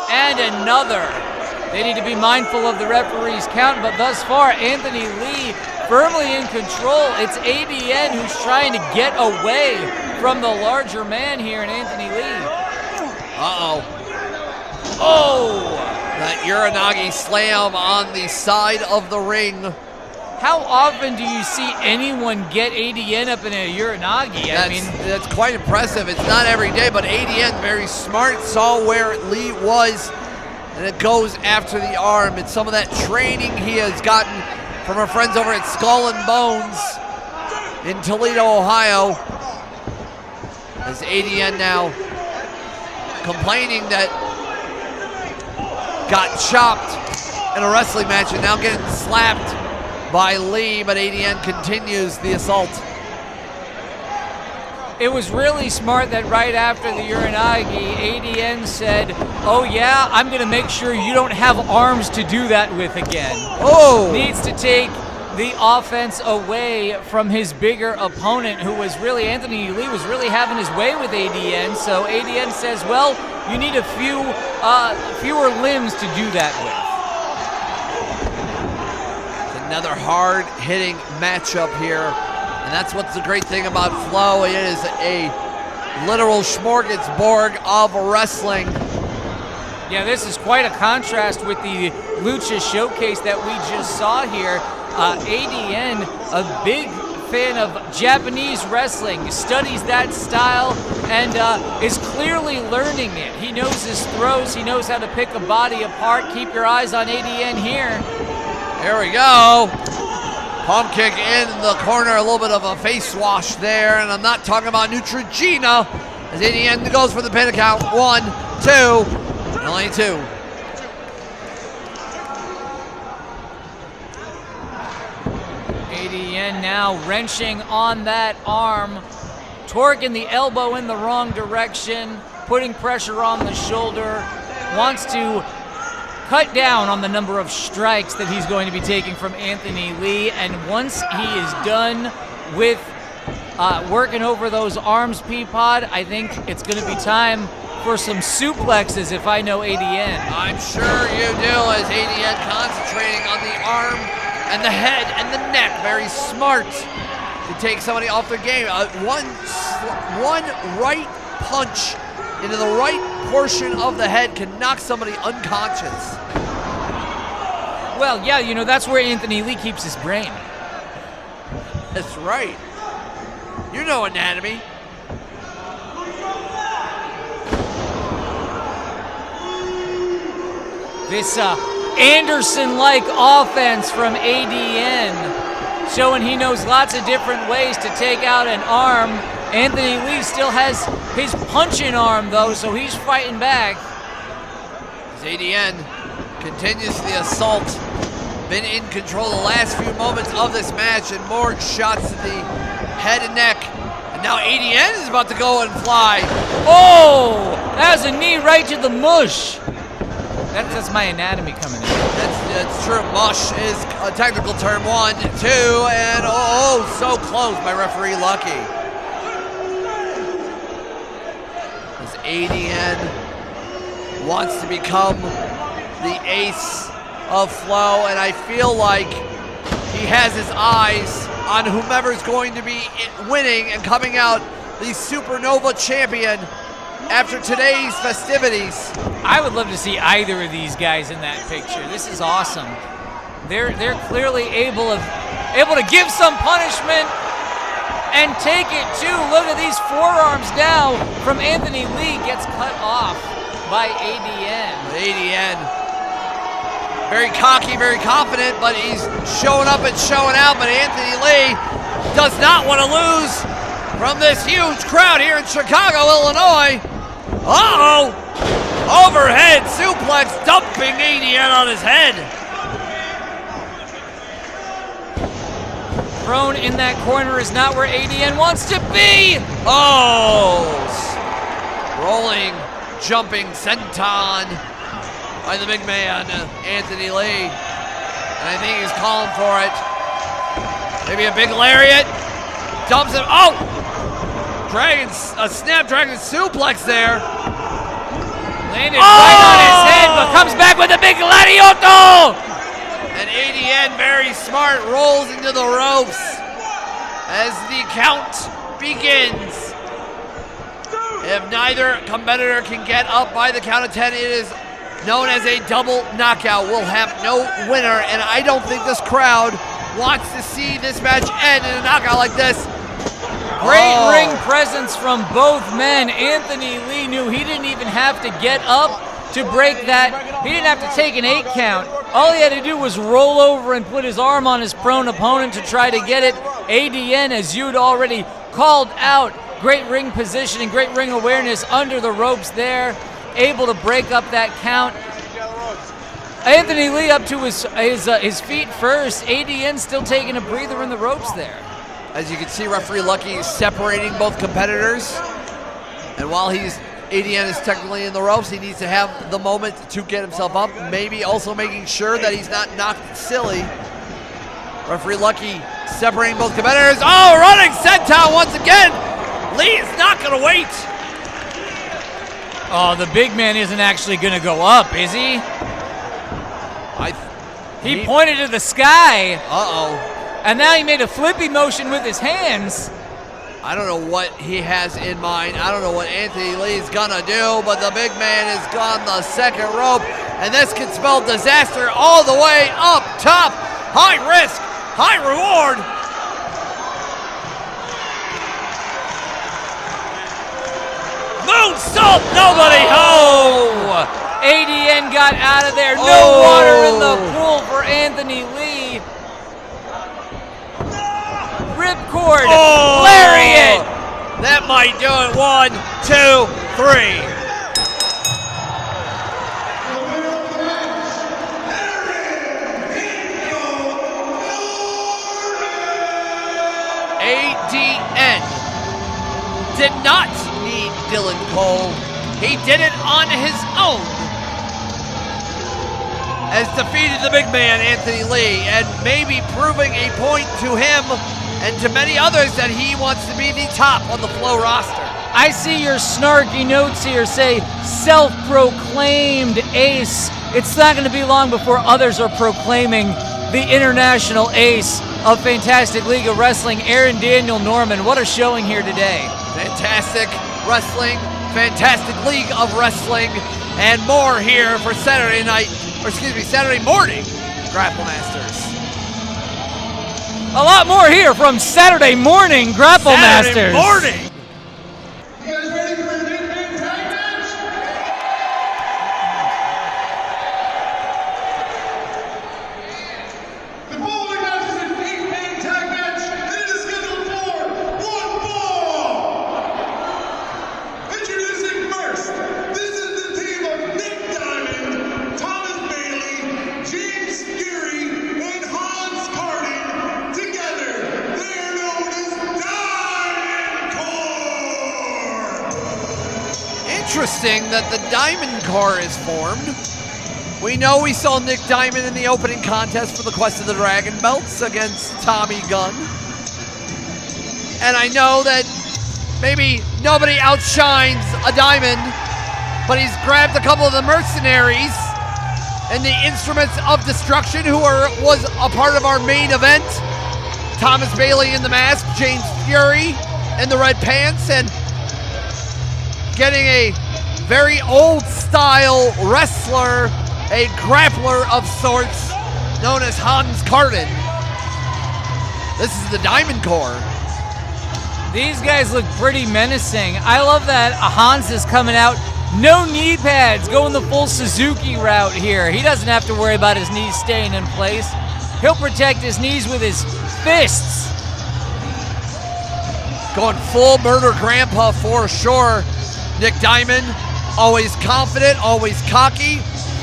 And another. They need to be mindful of the referee's count, but thus far, Anthony Lee firmly in control. It's ADN who's trying to get away from the larger man here in Anthony Lee. Uh-oh. Oh! That Uranagi slam on the side of the ring. How often do you see anyone get ADN up in a Uranagi? That's quite impressive. It's not every day, but ADN, very smart, saw where Lee was, and it goes after the arm. It's some of that training he has gotten from our friends over at Skull and Bones in Toledo, Ohio. As ADN now complaining that got chopped in a wrestling match and now getting slapped by Lee, but ADN continues the assault. It was really smart that right after the Uranagi, ADN said, oh yeah, I'm gonna make sure you don't have arms to do that with again. Oh! Needs to take the offense away from his bigger opponent, who was really, Anthony Lee was really having his way with ADN, so ADN says, well, you need a fewer limbs to do that with. Another hard-hitting matchup here, and that's what's the great thing about Flow. It is a literal smorgasbord of wrestling. Yeah, this is quite a contrast with the Lucha Showcase that we just saw here. ADN, a big fan of Japanese wrestling, studies that style and is clearly learning it. He knows his throws, he knows how to pick a body apart. Keep your eyes on ADN here. Here we go. Pump kick in the corner, a little bit of a face wash there, and I'm not talking about Neutrogena, as ADN goes for the pin count. 1, 2, and only 2. ADN now wrenching on that arm, torquing the elbow in the wrong direction, putting pressure on the shoulder, wants to cut down on the number of strikes that he's going to be taking from Anthony Lee, and once he is done with working over those arms, Peapod, I think it's going to be time for some suplexes if I know ADN. I'm sure you do, as ADN concentrating on the arm and the head and the neck. Very smart to take somebody off their game. One right punch into the right portion of the head can knock somebody unconscious. Well, yeah, you know, that's where Anthony Lee keeps his brain. That's right. You know anatomy. This Anderson-like offense from ADN, showing he knows lots of different ways to take out an arm. Anthony Lee still has his punching arm, though, so he's fighting back. As ADN continues the assault. Been in control the last few moments of this match, and more shots to the head and neck. And now ADN is about to go and fly. Oh, that was a knee right to the mush. That's my anatomy coming in. That's true. Mush is a technical term. 1, 2, and oh, so close by referee Lucky. As ADN wants to become the ace of Flow, and I feel like he has his eyes on whomever's going to be winning and coming out the Supernova champion after today's festivities. I would love to see either of these guys in that picture. This is awesome. They're clearly able to give some punishment and take it too. Look at these forearms now from Anthony Lee, gets cut off by ADN. ADN, very cocky, very confident, but he's showing up and showing out. But Anthony Lee does not want to lose from this huge crowd here in Chicago, Illinois. Uh-oh! Overhead suplex, dumping ADN on his head. Prone in that corner is not where ADN wants to be. Oh! Rolling, jumping senton by the big man, Anthony Lee. And I think he's calling for it. Maybe a big lariat. Dumps it. Oh! A Snapdragon suplex there. Landed right on his head, but comes back with a big gladiato! And ADN, very smart, rolls into the ropes as the count begins. If neither competitor can get up by the count of 10, it is known as a double knockout. We'll have no winner, and I don't think this crowd wants to see this match end in a knockout like this. Great ring presence from both men. Anthony Lee knew he didn't even have to get up to break that. He didn't have to take an 8 count. All he had to do was roll over and put his arm on his prone opponent to try to get it. ADN, as you'd already called out, great ring positioning, great ring awareness under the ropes there, able to break up that count. Anthony Lee up to his feet first. ADN still taking a breather in the ropes there. As you can see, referee Lucky is separating both competitors. And while ADN is technically in the ropes, he needs to have the moment to get himself up. Maybe also making sure that he's not knocked silly. Referee Lucky separating both competitors. Oh, running senton once again. Lee is not going to wait. Oh, the big man isn't actually going to go up, is he? He pointed to the sky. Uh-oh. And now he made a flippy motion with his hands. I don't know what he has in mind. I don't know what Anthony Lee's gonna do, but the big man is on the second rope, and this can spell disaster all the way up top. High risk, high reward. Moonsault, nobody home. ADN got out of there. No water in the pool for Anthony Lee. Ripcord, lariat. That might do it. 1, 2, 3. ADN did not need Dylan Cole. He did it on his own. Has defeated the big man, Anthony Lee, and maybe proving a point to him and to many others that he wants to be the top on the Flow roster. I see your snarky notes here say self-proclaimed ace. It's not going to be long before others are proclaiming the international ace of Fantastic League of Wrestling, Aaron Daniel Norman. What a showing here today. Fantastic wrestling fantastic league of wrestling, and more here for Saturday morning GrappleMasters. A lot more here from Saturday morning GrappleMasters. Saturday morning. You guys ready for an 8-man tag match? The following match is an 8-man tag match, and it is scheduled for one fall. Introducing first, this is the team of Nick Diamond, Thomas Bailey, James Fury, and Hans Carden. Together, they are known as Diamond Core. Interesting that the Diamond Core is formed. We know we saw Nick Diamond in the opening contest for the Quest of the Dragon belts against Tommy Gunn. And I know that maybe nobody outshines a Diamond, but he's grabbed a couple of the mercenaries and the Instruments of Destruction, who was a part of our main event. Thomas Bailey in the mask, James Fury in the red pants, and getting a very old style wrestler, a grappler of sorts, known as Hans Carden. This is the Diamond Core. These guys look pretty menacing. I love that Hans is coming out. No knee pads, going the full Suzuki route here. He doesn't have to worry about his knees staying in place. He'll protect his knees with his fists. Going full murder grandpa for sure. Nick Diamond, always confident, always cocky,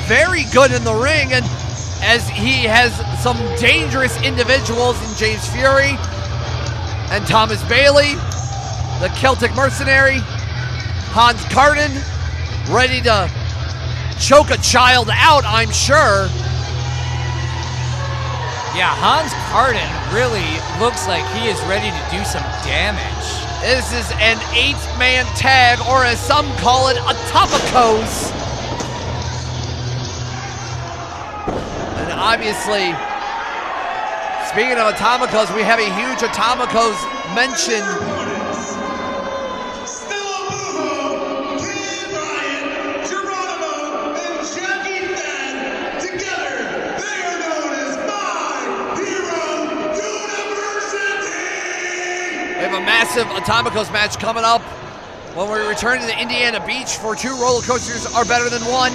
very good in the ring, and as he has some dangerous individuals in James Fury and Thomas Bailey, the Celtic mercenary, Hans Carden, ready to choke a child out, I'm sure. Yeah, Hans Carden really looks like he is ready to do some damage. This is an 8-man tag, or as some call it, a Topicos. And obviously, speaking of Atomicos, we have a huge Atomicos mention. Stella Buho, Kid Ryan, Geronimo, and Jackie Thad. Together, they are known as My Hero University. We have a massive Atomicos match coming up when we return to the Indiana Beach for 2 roller coasters are better than 1.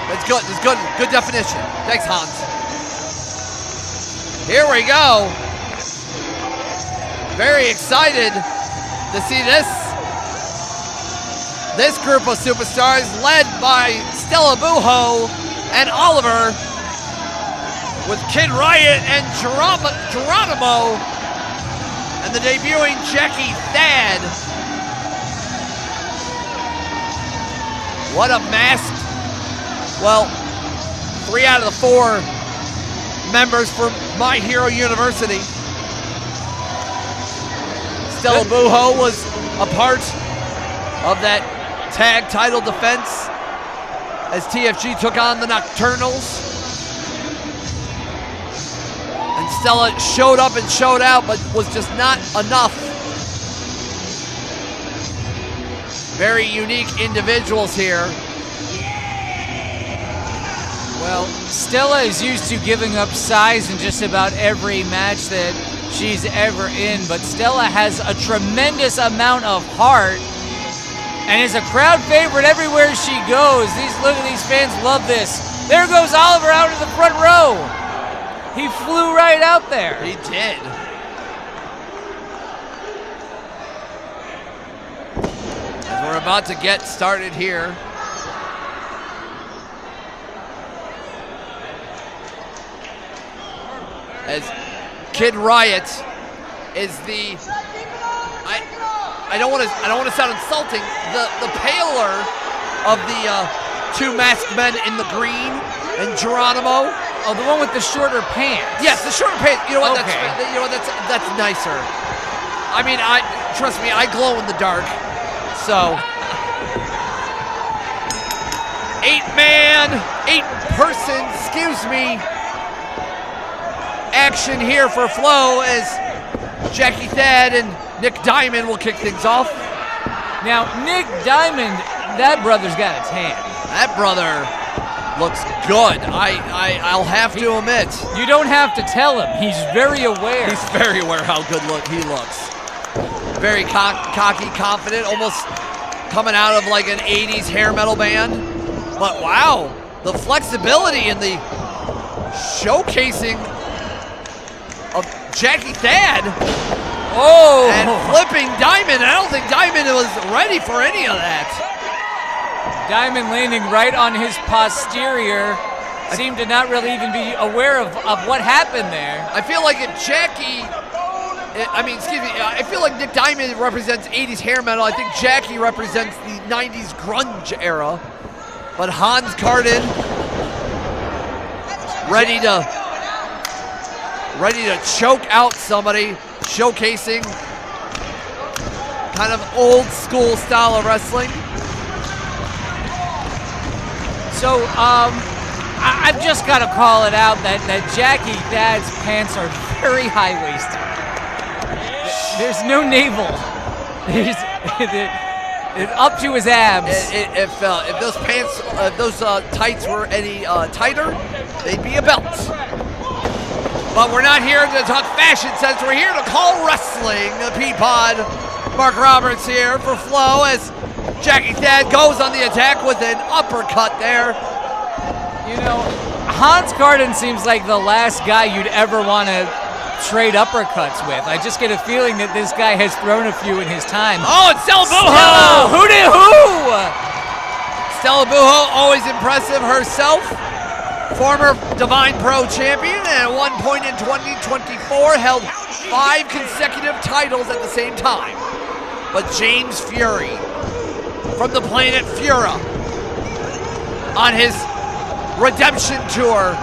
That's good. That's good. Good definition. Thanks, Hans. Here we go. Very excited to see this group of superstars led by Stella Buho and Oliver, with Kid Riot and Geronimo, and the debuting Jackie Thad. What a masked, well, 3 out of the 4 members for My Hero University. Stella Buho was a part of that tag title defense as TFG took on the Nocturnals. And Stella showed up and showed out, but was just not enough. Very unique individuals here. Well, Stella is used to giving up size in just about every match that she's ever in, but Stella has a tremendous amount of heart and is a crowd favorite everywhere she goes. Look at these fans love this. There goes Oliver out of the front row. He flew right out there. He did. As we're about to get started here. As Kid Riot is the, I don't want to sound insulting, the paler of the 2 masked men in the green, and Geronimo. Oh, the one with the shorter pants. Yes, the shorter pants. You know what? Okay. That's nicer. I mean, trust me, I glow in the dark. So 8-person, action here for Flo as Jackie Thad and Nick Diamond will kick things off. Now, Nick Diamond, that brother's got a tan. That brother looks good. I'll have to admit. You don't have to tell him. He's very aware. He's very aware how good he looks. Very cocky, confident, almost coming out of like an 80s hair metal band. But wow, the flexibility and the showcasing of Jackie Thad. Oh! And flipping Diamond. I don't think Diamond was ready for any of that. Diamond landing right on his posterior. Seemed to not really even be aware of what happened there. I feel like if Jackie, I feel like Nick Diamond represents 80s hair metal. I think Jackie represents the 90s grunge era. But Hans Carden ready to choke out somebody, showcasing kind of old school style of wrestling. So, I've just got to call it out that Jackie Thad's pants are very high-waisted. There's no navel. It's up to his abs. If those pants, those tights were any tighter, they'd be a belt. But we're not here to talk fashion sense. We're here to call wrestling. Peapod, Mark Roberts here for Flo as Jackie Thad goes on the attack with an uppercut there. You know, Hans Carden seems like the last guy you'd ever want to trade uppercuts with. I just get a feeling that this guy has thrown a few in his time. Oh, it's Stella Buho! Stella, who did who? Stella Buho, always impressive herself. Former Divine Pro champion, and at one point in 2024 held 5 consecutive titles at the same time. But James Fury from the planet Fura on his redemption tour,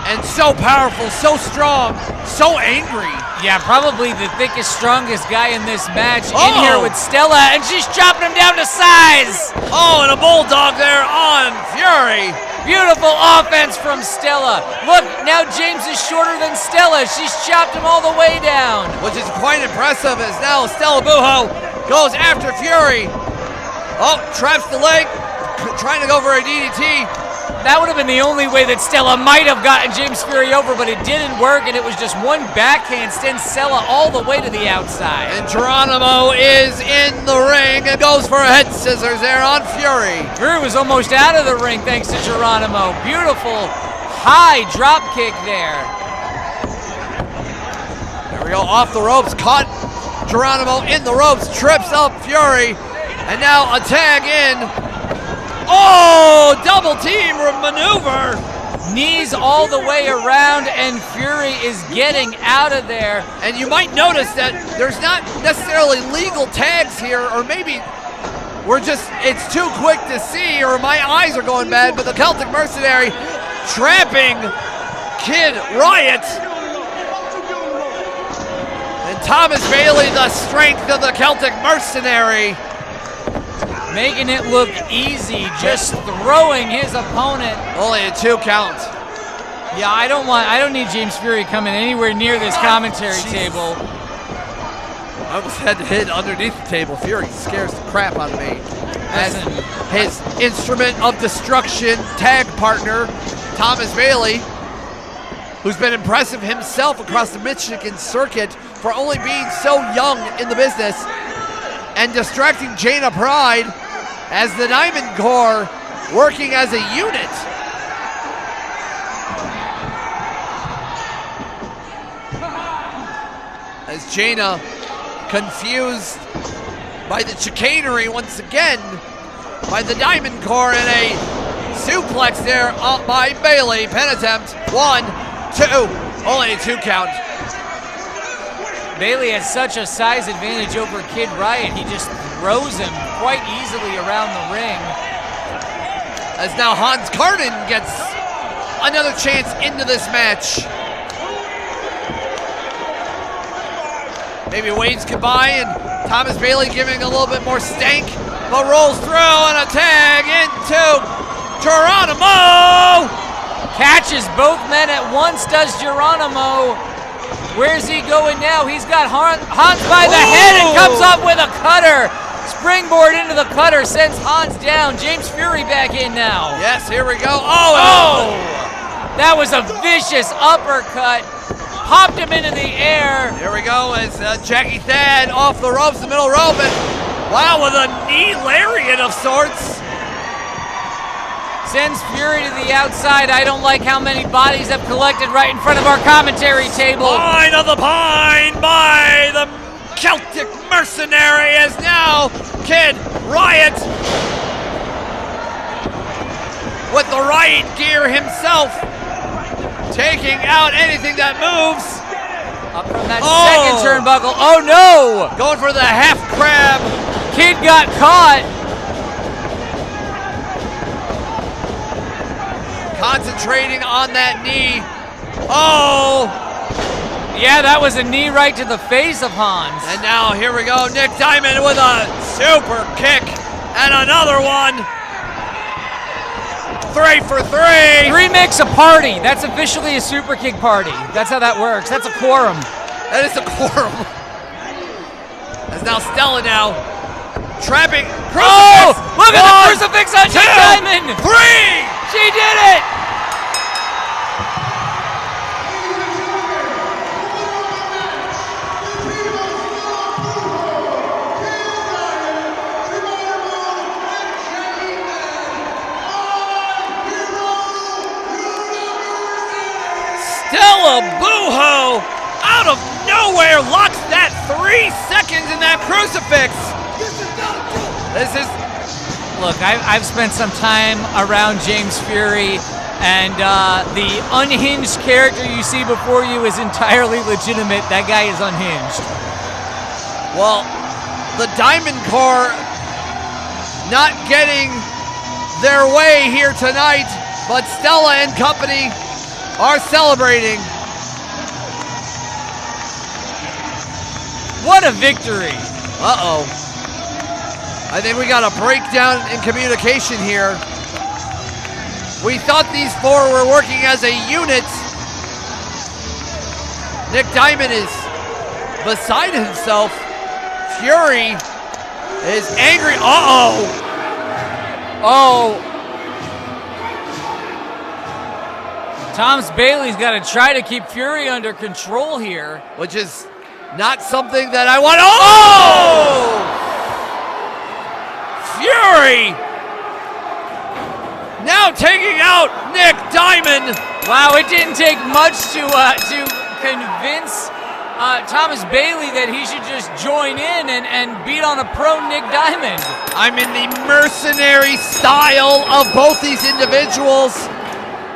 and so powerful, so strong, so angry. Yeah, probably the thickest, strongest guy in this match in here with Stella, and she's chopping him down to size. Oh, and a bulldog there on Fury. Beautiful offense from Stella. Look, now James is shorter than Stella. She's chopped him all the way down. Which is quite impressive as now Stella Buho goes after Fury. Oh, traps the leg, trying to go for a DDT. That would have been the only way that Stella might have gotten James Fury over, but it didn't work, and it was just one backhand sends Stella all the way to the outside. And Geronimo is in the ring and goes for a head scissors there on Fury. Fury was almost out of the ring thanks to Geronimo. Beautiful high drop kick there. There we go, off the ropes, caught Geronimo in the ropes, trips up Fury, and now a tag in. Oh, double team maneuver. Knees all the way around, and Fury is getting out of there. And you might notice that there's not necessarily legal tags here, or maybe it's too quick to see, or my eyes are going bad, but the Celtic Mercenary trapping Kid Riot. And Thomas Bailey, the strength of the Celtic Mercenary, making it look easy, just throwing his opponent. Only a 2 count. Yeah, I don't need James Fury coming anywhere near this commentary table. I almost had to hit underneath the table. Fury scares the crap out of me. As his instrument of destruction tag partner, Thomas Bailey, who's been impressive himself across the Michigan circuit for only being so young in the business, and distracting Jaina Pride as the Diamond Corps working as a unit. As Jaina confused by the chicanery once again by the Diamond Corps, and a suplex there up by Bailey. Pen attempt, 1, 2, only a 2 count. Bailey has such a size advantage over Kid Riot. He just throws him quite easily around the ring. As now Hans Carden gets another chance into this match. Maybe waves goodbye, and Thomas Bailey giving a little bit more stank, but rolls through, and a tag into Geronimo! Catches both men at once, does Geronimo. Where's he going now? He's got Hans by the head and comes up with a cutter. Springboard into the cutter, sends Hans down. James Fury back in now. Yes, here we go. That was a vicious uppercut. Popped him into the air. Here we go as Jackie Thad off the ropes, the middle rope, and wow, with a knee lariat of sorts. Sends Fury to the outside. I don't like how many bodies have collected right in front of our commentary table. Line of the Pine by the Celtic Mercenary as now Kid Riot with the riot gear himself taking out anything that moves. Up from that second turnbuckle. Oh no! Going for the half crab. Kid got caught. Concentrating on that knee. Oh! Yeah, that was a knee right to the face of Hans. And now here we go, Nick Diamond with a super kick and another one. 3 for 3. 3 makes a party. That's officially a super kick party. That's how that works. That's a quorum. That is a quorum. As now Stella now trapping crucifix. Oh! Look at the crucifix on Nick Diamond. 3. She did it. Stella Buho out of nowhere locks that 3 seconds in that crucifix. This is... Look, I've spent some time around James Fury, and the unhinged character you see before you is entirely legitimate. That guy is unhinged. Well, the Diamond Corps not getting their way here tonight, but Stella and company are celebrating. What a victory. Uh-oh. I think we got a breakdown in communication here. We thought these 4 were working as a unit. Nick Diamond is beside himself. Fury is angry. Uh-oh. Oh. Thomas Bailey's got to try to keep Fury under control here. Which is not something that I want. Oh! Fury now taking out Nick Diamond. Wow, it didn't take much to convince Thomas Bailey that he should just join in and beat on a pro Nick Diamond. I'm in the mercenary style of both these individuals.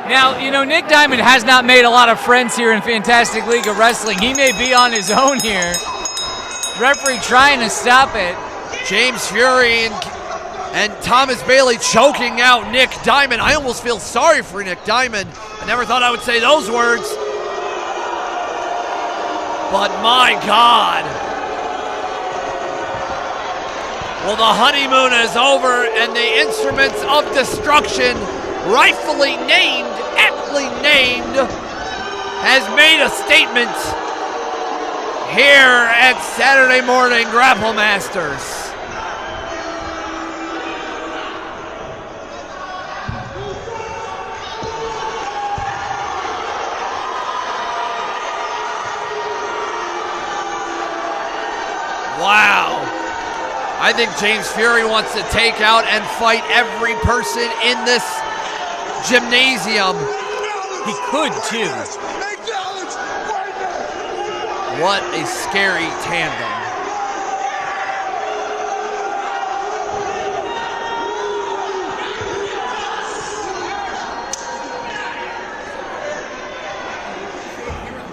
Now, you know, Nick Diamond has not made a lot of friends here in Fantastic League of Wrestling. He may be on his own here. Referee trying to stop it. James Fury and Thomas Bailey choking out Nick Diamond. I almost feel sorry for Nick Diamond. I never thought I would say those words. But my God. Well, the honeymoon is over and the instruments of destruction, rightfully named, aptly named, has made a statement here at Saturday Morning GrappleMasters. Wow. I think James Fury wants to take out and fight every person in this gymnasium. He could too. What a scary tandem.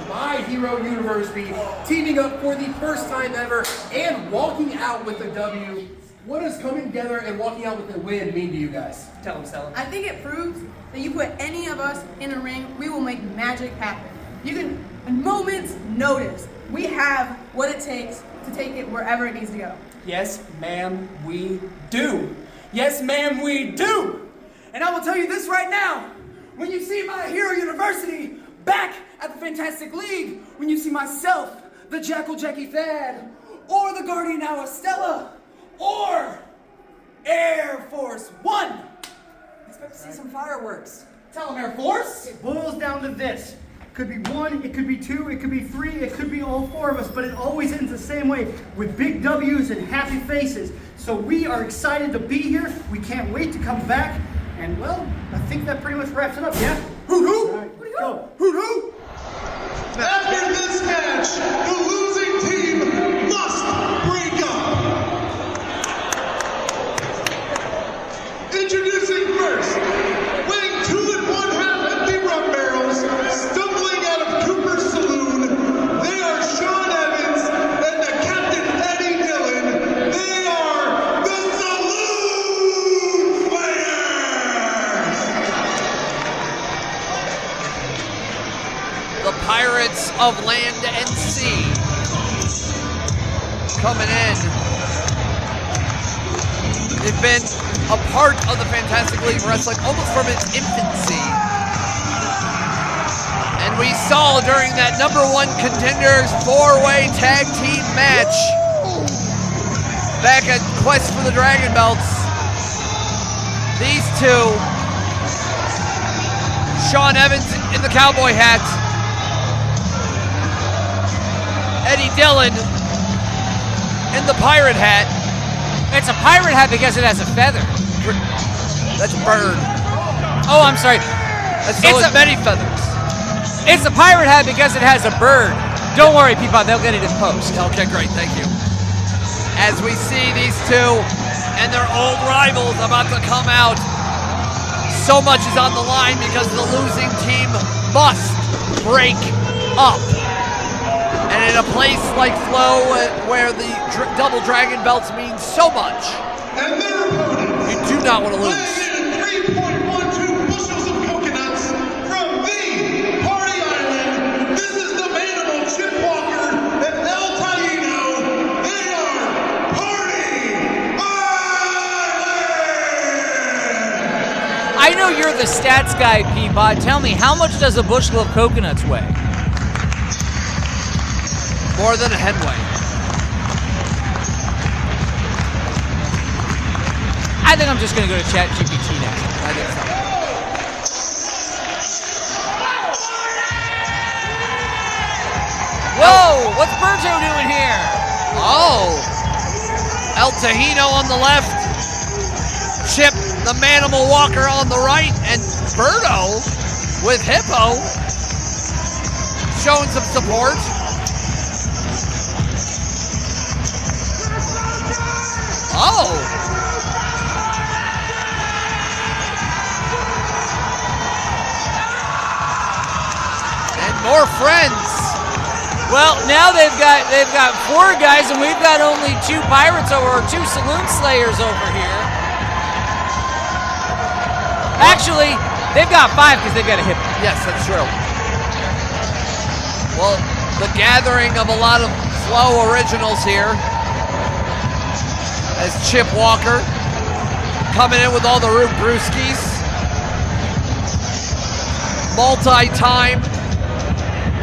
My Hero University teaming up for the first time ever and walking out with a W. What does coming together and walking out with a win mean to you guys? Tell them, Stella. I think it proves that you put any of us in a ring, we will make magic happen. You can, a moment's notice, we have what it takes to take it wherever it needs to go. Yes, ma'am, we do. Yes, ma'am, we do. And I will tell you this right now. When you see My Hero University back at the Fantastic League when you see myself, the Jackal Jackie Thad, or the Guardian now Estella, or Air Force One. Expect to see some fireworks. Tell them, Air Force. It boils down to this. Could be one, it could be two, it could be three, it could be all four of us, but it always ends the same way, with big W's and happy faces. So we are excited to be here. We can't wait to come back. And well, I think that pretty much wraps it up, yeah? Hoot hoot! All right, go. Hoot hoot! After this match, the losing team must break up. Introducing first, weighing 2 1/2 empty rum barrels, stumbling out of Cooper's Saloon, they are Sean Evans and the Captain Eddie Dillon. They are the Saloon Players! The Pirates of Land and Sea coming in. They've been a part of the Fantastic League Wrestling almost from its infancy. And we saw during that #1 Contenders 4-way tag team match back at Quest for the Dragon Belts, these two, Sean Evans in the cowboy hat, Eddie Dillon in the pirate hat. It's a pirate hat because it has a feather. That's a bird. Oh, I'm sorry. That's so it's many feathers. It's a pirate hat because it has a bird. Don't worry, people, they'll get it in post. Okay, great, thank you. As we see these two and their old rivals about to come out, so much is on the line because the losing team must break up. And in a place like Flow, where the double dragon belts mean so much, And their opponents, you do not want to lose. weighing in 3.12 bushels of coconuts from the Party Island, this is the Manimal Chip Walker and El Taino. They are Party Island! I know you're the stats guy, Peapod. Tell me, how much does a bushel of coconuts weigh? More than a hen weight. I think I'm just going to go to ChatGPT now. I think so. Whoa, what's Berto doing here? Oh, El Tahino on the left, Chip the Manimal Walker on the right, and Berto with Hippo showing some support. Oh. And more friends. Well, now they've got 4 guys, and we've got only 2 pirates or 2 saloon slayers over here. Actually, they've got 5 because they've got a hip. Yes, that's true. Well, the gathering of a lot of Flow originals here. As Chip Walker coming in with all the Root Brewskis. Multi-time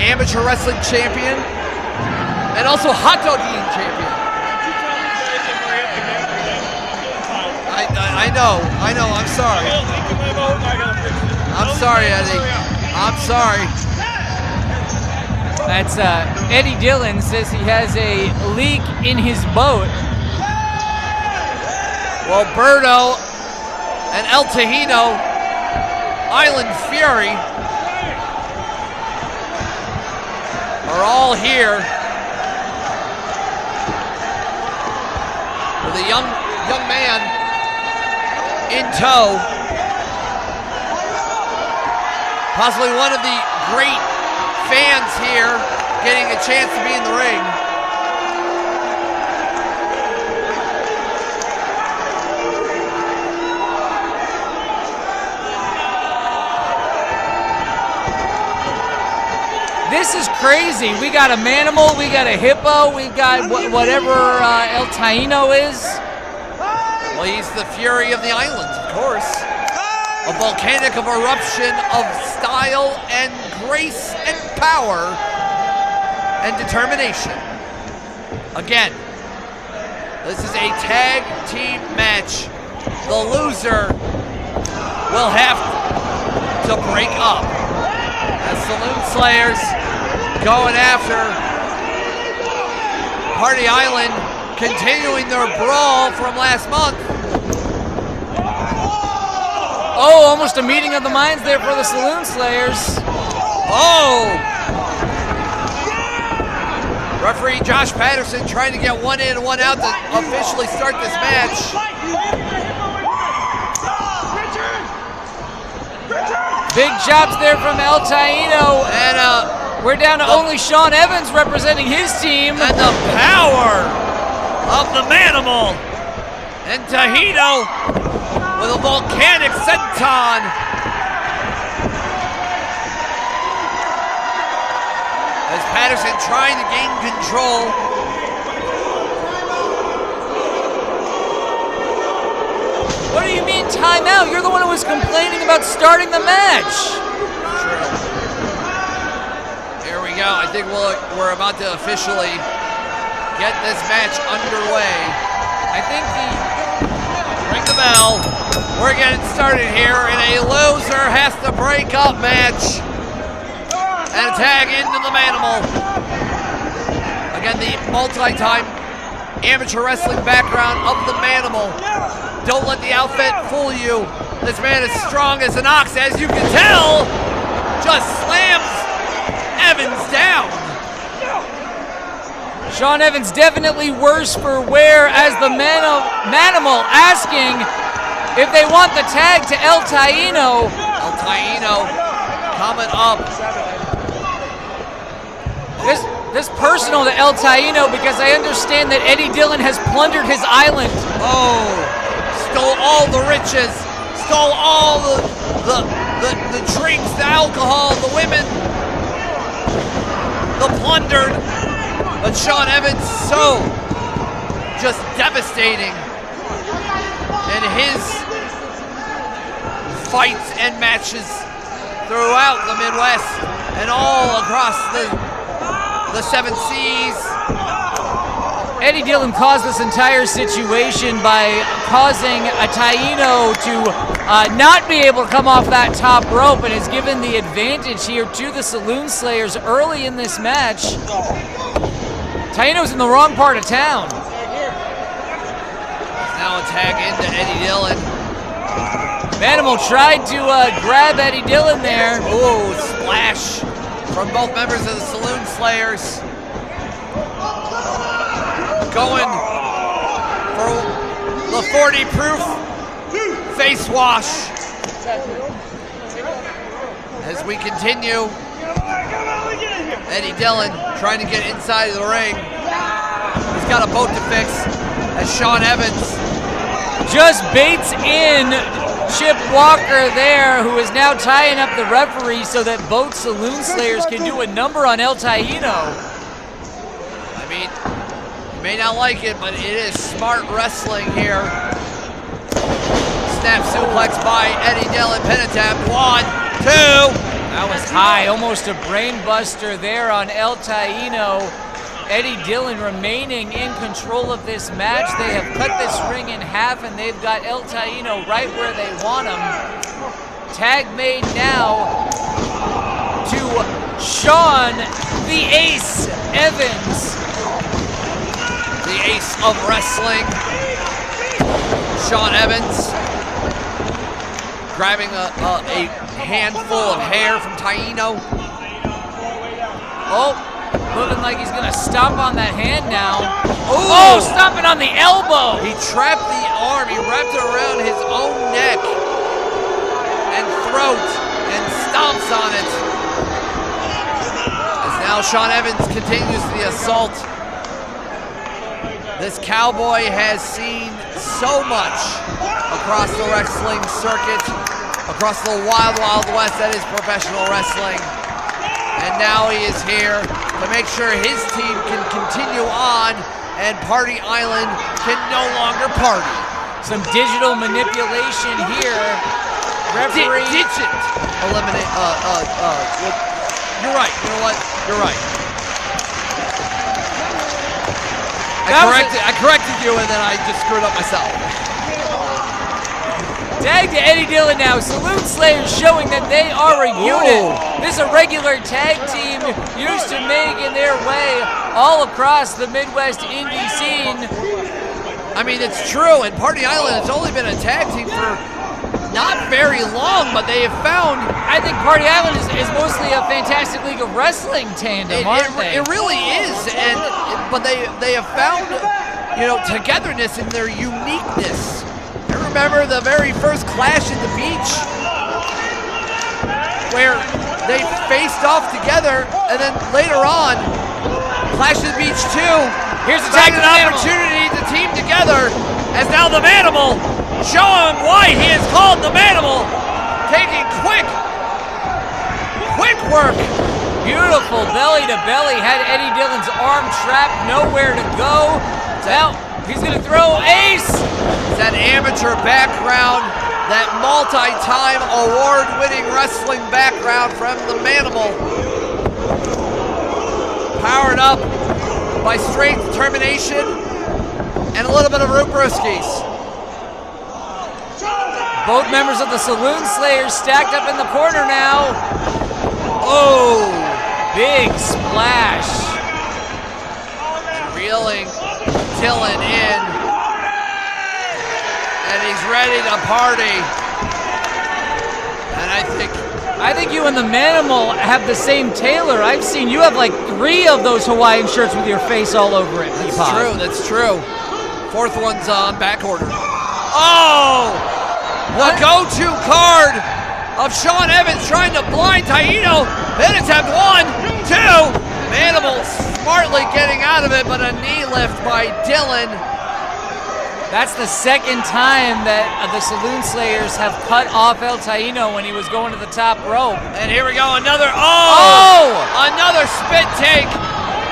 amateur wrestling champion. And also hot dog eating champion. I know, I'm sorry. I'm sorry, Eddie. I'm sorry. That's Eddie Dillon says he has a leak in his boat. Well, Berto and El Tahino, Island Fury, are all here with a young man in tow. Possibly one of the great fans here getting a chance to be in the ring. This is crazy. We got a Manimal, we got a Hippo, we got whatever El Taino is. Well, he's the Fury of the Island, of course. A volcanic of eruption of style and grace and power and determination. Again, this is a tag team match. The loser will have to break up. As Saloon Slayers going after Party Island, continuing their brawl from last month. Oh, almost a meeting of the minds there for the Saloon Slayers. Oh! Referee Josh Patterson trying to get one in and one out to officially start this match. Big chops there from El Taino. And we're down to only Sean Evans representing his team. And the power of the Manimal. And Tahito with a volcanic senton. As Patterson trying to gain control. What do you mean timeout? You're the one who was complaining about starting the match. True. Here we go. I think we're about to officially get this match underway. I think Ring the bell. We're getting started here in a loser has to break up match. And a tag into the Manimal. Again, the multi-time amateur wrestling background of the Manimal. Don't let the outfit fool you. This man is strong as an ox, as you can tell. Just slams Evans down. Sean Evans definitely worse for wear as the Manimal asking if they want the tag to El Taino. El Taino coming up. This personal to El Taino because I understand that Eddie Dillon has plundered his island. Oh, stole all the riches, stole all the drinks, the alcohol, the women, the plundered. But Sean Evans so just devastating in his fights and matches throughout the Midwest and all across the 7 seas. Eddie Dillon caused this entire situation by causing a Taino to not be able to come off that top rope and has given the advantage here to the Saloon Slayers early in this match. Taino's in the wrong part of town. Now a tag into Eddie Dillon. Manimal tried to grab Eddie Dillon there. Ooh, splash from both members of the Saloon Slayers. Going for the 40 proof face wash. As we continue, Eddie Dillon trying to get inside of the ring. He's got a boat to fix as Sean Evans just baits in Chip Walker there, who is now tying up the referee so that both Saloon Slayers can do a number on El Taino. I mean, you may not like it, but it is smart wrestling here. Snap suplex by Eddie Dillon, pin attempt, 1, 2. That was high, almost a brain buster there on El Taino. Eddie Dillon remaining in control of this match. They have cut this ring in half and they've got El Taino right where they want him. Tag made now to Sean the Ace Evans. The ace of wrestling, Sean Evans, grabbing a handful of hair from Taino. Oh, looking like he's gonna stomp on that hand now. Ooh. Oh, stomping on the elbow. He trapped the arm, he wrapped it around his own neck and throat and stomps on it. As now Sean Evans continues the assault. This cowboy has seen so much across the wrestling circuit, across the wild, wild west that is professional wrestling. And now he is here to make sure his team can continue on and Party Island can no longer party. Some digital manipulation here Referee. didn't eliminate. You're right. You know what? You're right. I corrected you, and then I just screwed up myself. Tag to Eddie Dillon now. Saloon Slayers showing that they are a unit. This is a regular tag team used to making their way all across the Midwest indie scene. I mean, it's true, and Party Island has only been a tag team for not very long, but they have found... I think Party Island is mostly a Fantastic League of Wrestling tandem, aren't they? It really is, but they have found, togetherness in their uniqueness. I remember the very first Clash at the Beach, where they faced off together, and then later on, Clash at the Beach 2, here's the found tag an opportunity to team together, as now the Manimal, show him why he is called the Manimal, taking quick work. Beautiful belly to belly, had Eddie Dillon's arm trapped, nowhere to go. Now, he's gonna throw ace. That amateur background, that multi-time award-winning wrestling background from the Manimal. Powered up by strength, determination, and a little bit of Root Brewskis. Both members of the Saloon Slayers stacked up in the corner now. Oh, big splash. And reeling Dillon in. And he's ready to party. And I think you and the Manimal have the same tailor. I've seen you have like 3 of those Hawaiian shirts with your face all over it. That's true. 4th one's on back order. Oh! The go-to card of Sean Evans trying to blind Taino. Then attempt 1, 2. Manimal smartly getting out of it, but a knee lift by Dillon. That's the second time that the Saloon Slayers have cut off El Taino when he was going to the top rope. And here we go, another spit take.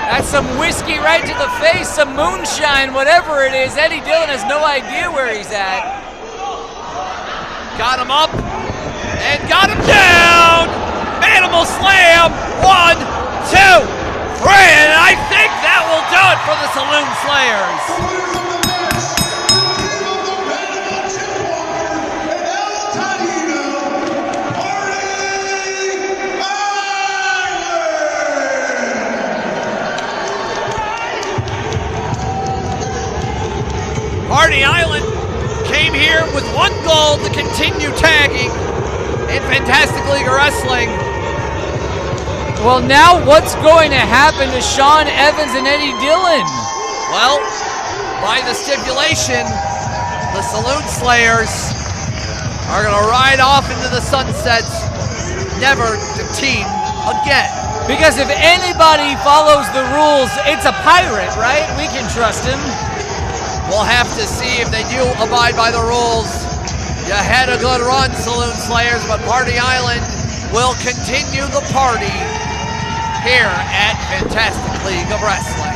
That's some whiskey right to the face, some moonshine, whatever it is. Eddie Dillon has no idea where he's at. Got him up and got him down. Manimal slam. 1, 2, 3. And I think that will do it for the Saloon Slayers. Party Island came here with one goal to continue tagging in Fantastic League of Wrestling. Well, now what's going to happen to Sean Evans and Eddie Dillon? Well, by the stipulation, the Saloon Slayers are going to ride off into the sunsets, never to team again. Because if anybody follows the rules, it's a pirate, right? We can trust him. We'll have to see if they do abide by the rules. You had a good run, Saloon Slayers, but Party Island will continue the party here at Fantastic League of Wrestling.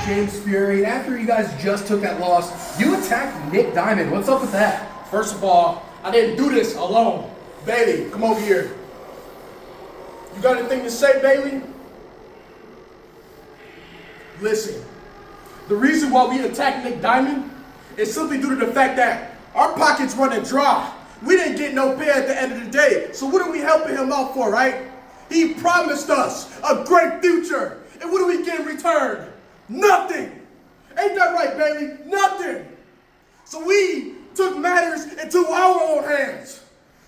James Fury, and after you guys just took that loss, you attacked Nick Diamond. What's up with that? First of all, I didn't do this alone. Bailey, come over here. You got anything to say, Bailey? Listen, the reason why we attacked Nick Diamond is simply due to the fact that our pockets running dry. We didn't get no pay at the end of the day, so what are we helping him out for, right? He promised us a great future, and what do we get in return? Nothing. Ain't that right, Bailey? Nothing. So we took matters into our own hands.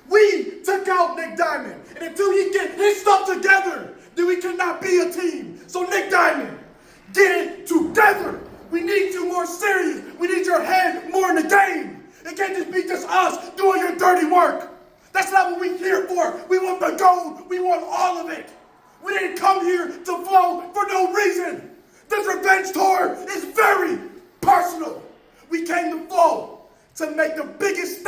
We took out Nick Diamond, and until he get his stuff together, then we cannot be a team. So Nick Diamond, get it together. We need you more serious. We need your head more in the game. It can't just be just us doing your dirty work. That's not what we're here for. We want the gold. We want all of it. We didn't come here to flow for no reason. This revenge tour is very personal. We came to flow to make the biggest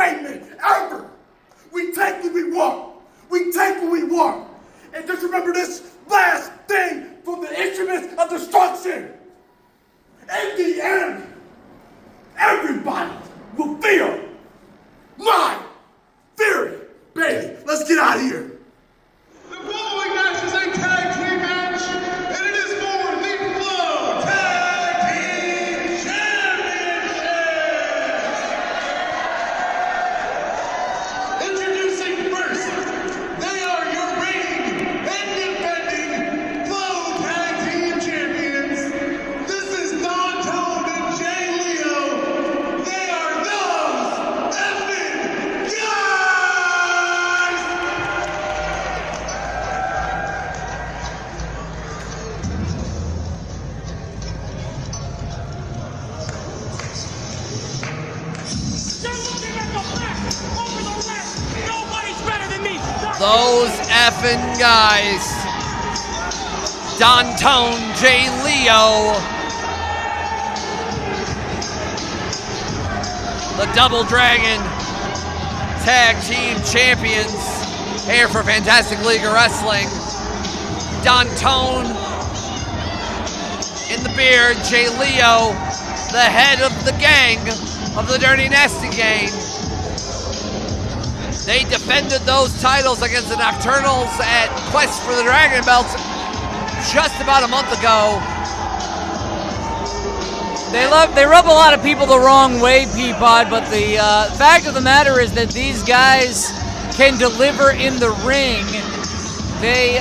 Those effing guys. Dontone, Jay Leo. The Double Dragon Tag Team Champions here for Fantastic League of Wrestling. Dontone in the beard, Jay Leo, the head of the gang, of the Dirty Nasty Gang. They defended those titles against the Nocturnals at Quest for the Dragon Belts just about a month ago. They rub a lot of people the wrong way, Peapod, but the fact of the matter is that these guys can deliver in the ring. They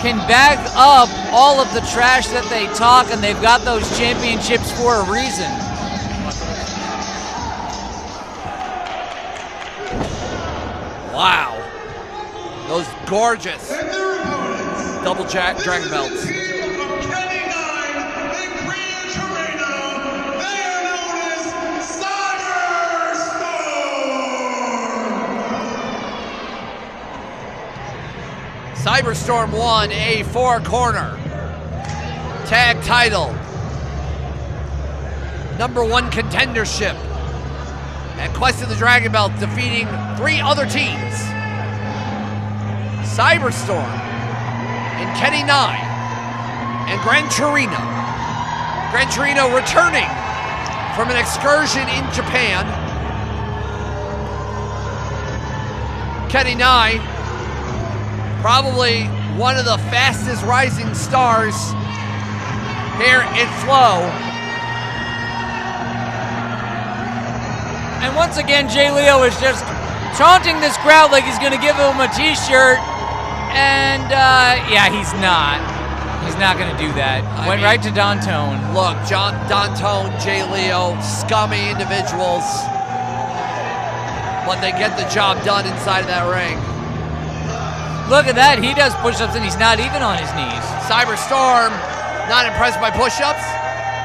can back up all of the trash that they talk, and they've got those championships for a reason. Wow. Those gorgeous double dragon belts. Cyberstorm won a 4-corner tag title. #1 contendership at Quest of the Dragon Belt, defeating 3 other teams. Cyberstorm and Kenny Nye and Gran Torino. Gran Torino returning from an excursion in Japan. Kenny Nye, probably one of the fastest rising stars here in Flow. And once again, Jay Leo is just taunting this crowd like he's going to give him a t-shirt. And, yeah, he's not. He's not going to do that. Went right to Dontone. Look, Dontone, Jay Leo, scummy individuals. But they get the job done inside of that ring. Look at that. He does push-ups and he's not even on his knees. Cyberstorm, not impressed by push-ups.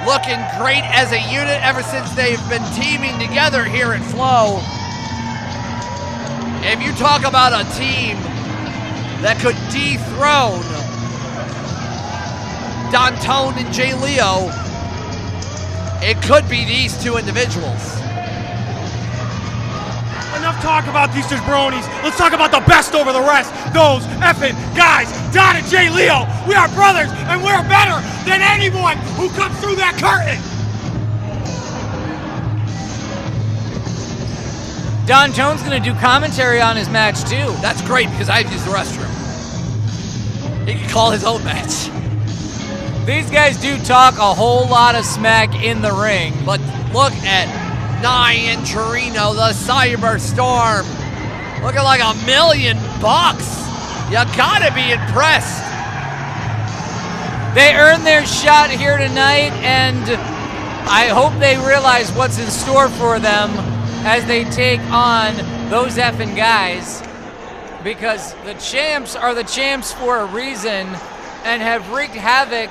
Looking great as a unit ever since they've been teaming together here at Flow. If you talk about a team that could dethrone Dontone and Jay Leo, it could be these 2 individuals. Enough talk about these jabronis. Let's talk about the best over the rest. Those effing guys, Don and Jay Leo. We are brothers, and we're better than anyone who comes through that curtain. Dontone's going to do commentary on his match, too. That's great, because I've used the restroom. He can call his own match. These guys do talk a whole lot of smack in the ring. But look at Nye and Torino, the Cyberstorm. Looking like $1 million. You gotta be impressed. They earned their shot here tonight, and I hope they realize what's in store for them as they take on those effing guys, because the champs are the champs for a reason and have wreaked havoc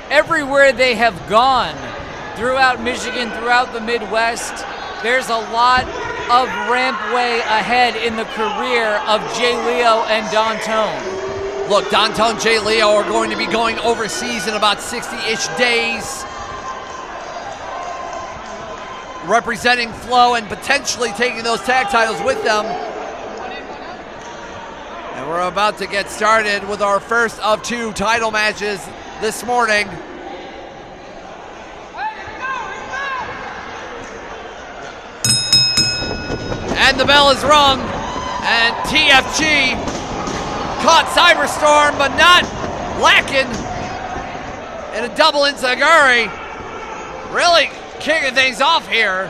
everywhere they have gone throughout Michigan, throughout the Midwest. There's a lot of rampway ahead in the career of Jay Leo and Dontone. Look, Dontone and Jay Leo are going to be going overseas in about 60-ish days, representing Flow and potentially taking those tag titles with them. And we're about to get started with our first of 2 title matches this morning. And the bell is rung, and TFG caught Cyberstorm, but not lacking in a double enziguri. Really kicking things off here.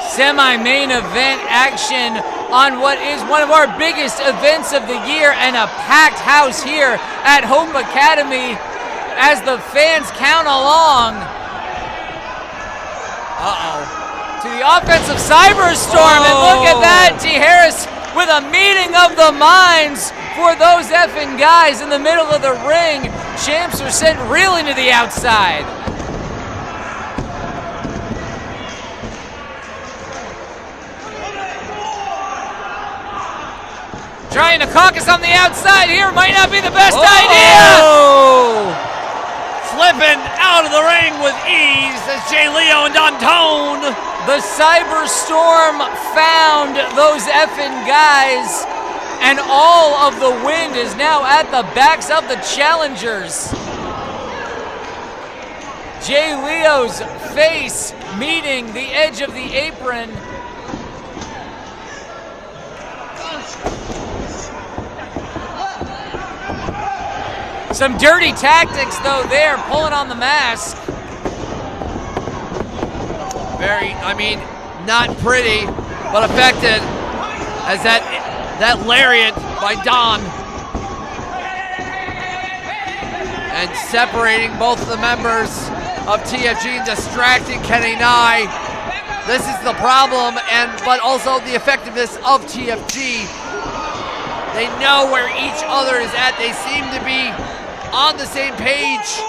Semi-main event action on what is one of our biggest events of the year, and a packed house here at Hope Academy as the fans count along. To the offensive Cyberstorm, and look at that, T. Harris with a meeting of the minds for those effing guys in the middle of the ring. Champs are sent reeling to the outside. Trying to caucus on the outside here might not be the best Oh! idea. Slipping out of the ring with ease as Jay Leo and D'Antone. The Cyberstorm found those effing guys, and all of the wind is now at the backs of the challengers. Jay Leo's face meeting the edge of the apron. Some dirty tactics though there, pulling on the mask. Not pretty, but effective as that lariat by Don. And separating both of the members of TFG and distracting Kenny Nye. This is the problem, but also the effectiveness of TFG. They know where each other is at. They seem to be on the same page.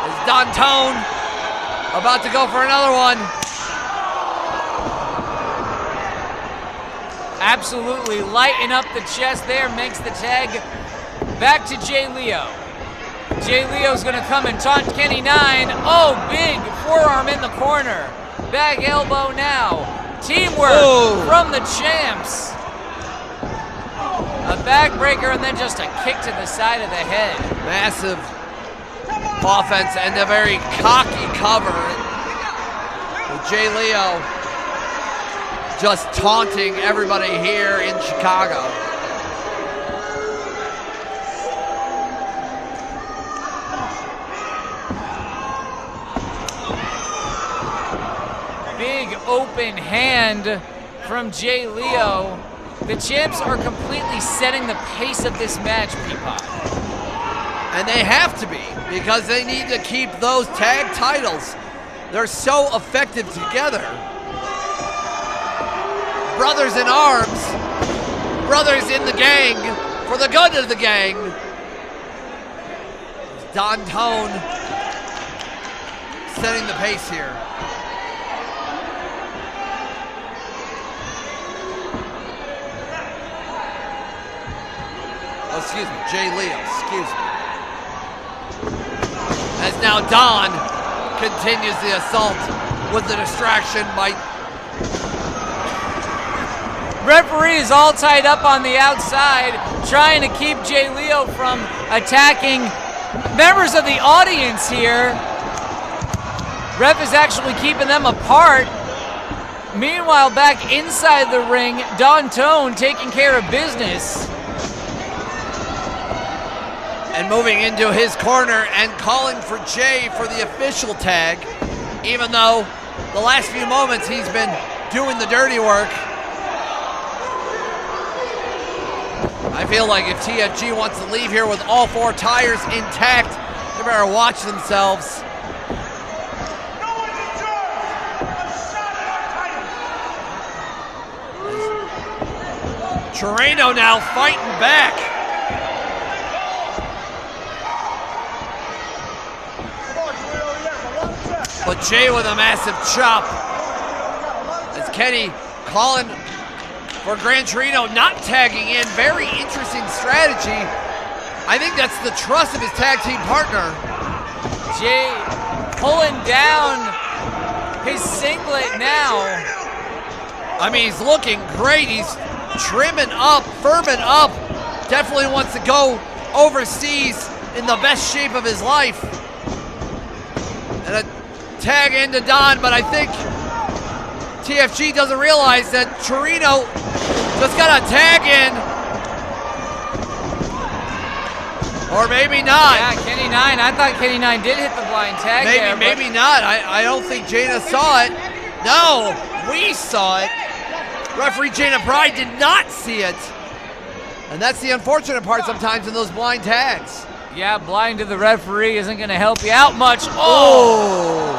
Is D'Antone about to go for another one? Absolutely lighting up the chest there, makes the tag back to Jay Leo. Jay Leo's gonna come and taunt Kenny Nine. Oh, big forearm in the corner. Back elbow now. Teamwork from the champs. A backbreaker and then just a kick to the side of the head. Massive offense and a very cocky cover with Jay Leo just taunting everybody here in Chicago. Big open hand from Jay Leo. The champs are completely setting the pace of this match, Peapod. And they have to be, because they need to keep those tag titles. They're so effective together. Brothers in arms, brothers in the gang, for the good of the gang. D'Antone setting the pace here. Oh, excuse me, Jay Leo, excuse me. As now Don continues the assault with the distraction by... Referee is all tied up on the outside, trying to keep Jay Leo from attacking members of the audience here. Ref is actually keeping them apart. Meanwhile, back inside the ring, D'Antone taking care of business. And moving into his corner and calling for Jay for the official tag, even though the last few moments he's been doing the dirty work. I feel like if TFG wants to leave here with all four tires intact, they better watch themselves. Chireno now fighting back. But Jay with a massive chop. As Kenny calling for Gran Torino not tagging in. Very interesting strategy. I think that's the trust of his tag team partner. Jay pulling down his singlet now. I mean, he's looking great. He's trimming up, firming up. Definitely wants to go overseas in the best shape of his life. And a tag into Don, but I think TFG doesn't realize that Chirino just got a tag in. Or maybe not. Yeah, Kenny Nine. I thought Kenny Nine did hit the blind tag there. Maybe not. I don't think Jaina saw it. No, we saw it. Referee Jaina Pride did not see it. And that's the unfortunate part sometimes in those blind tags. Yeah, blind to the referee isn't going to help you out much. Oh!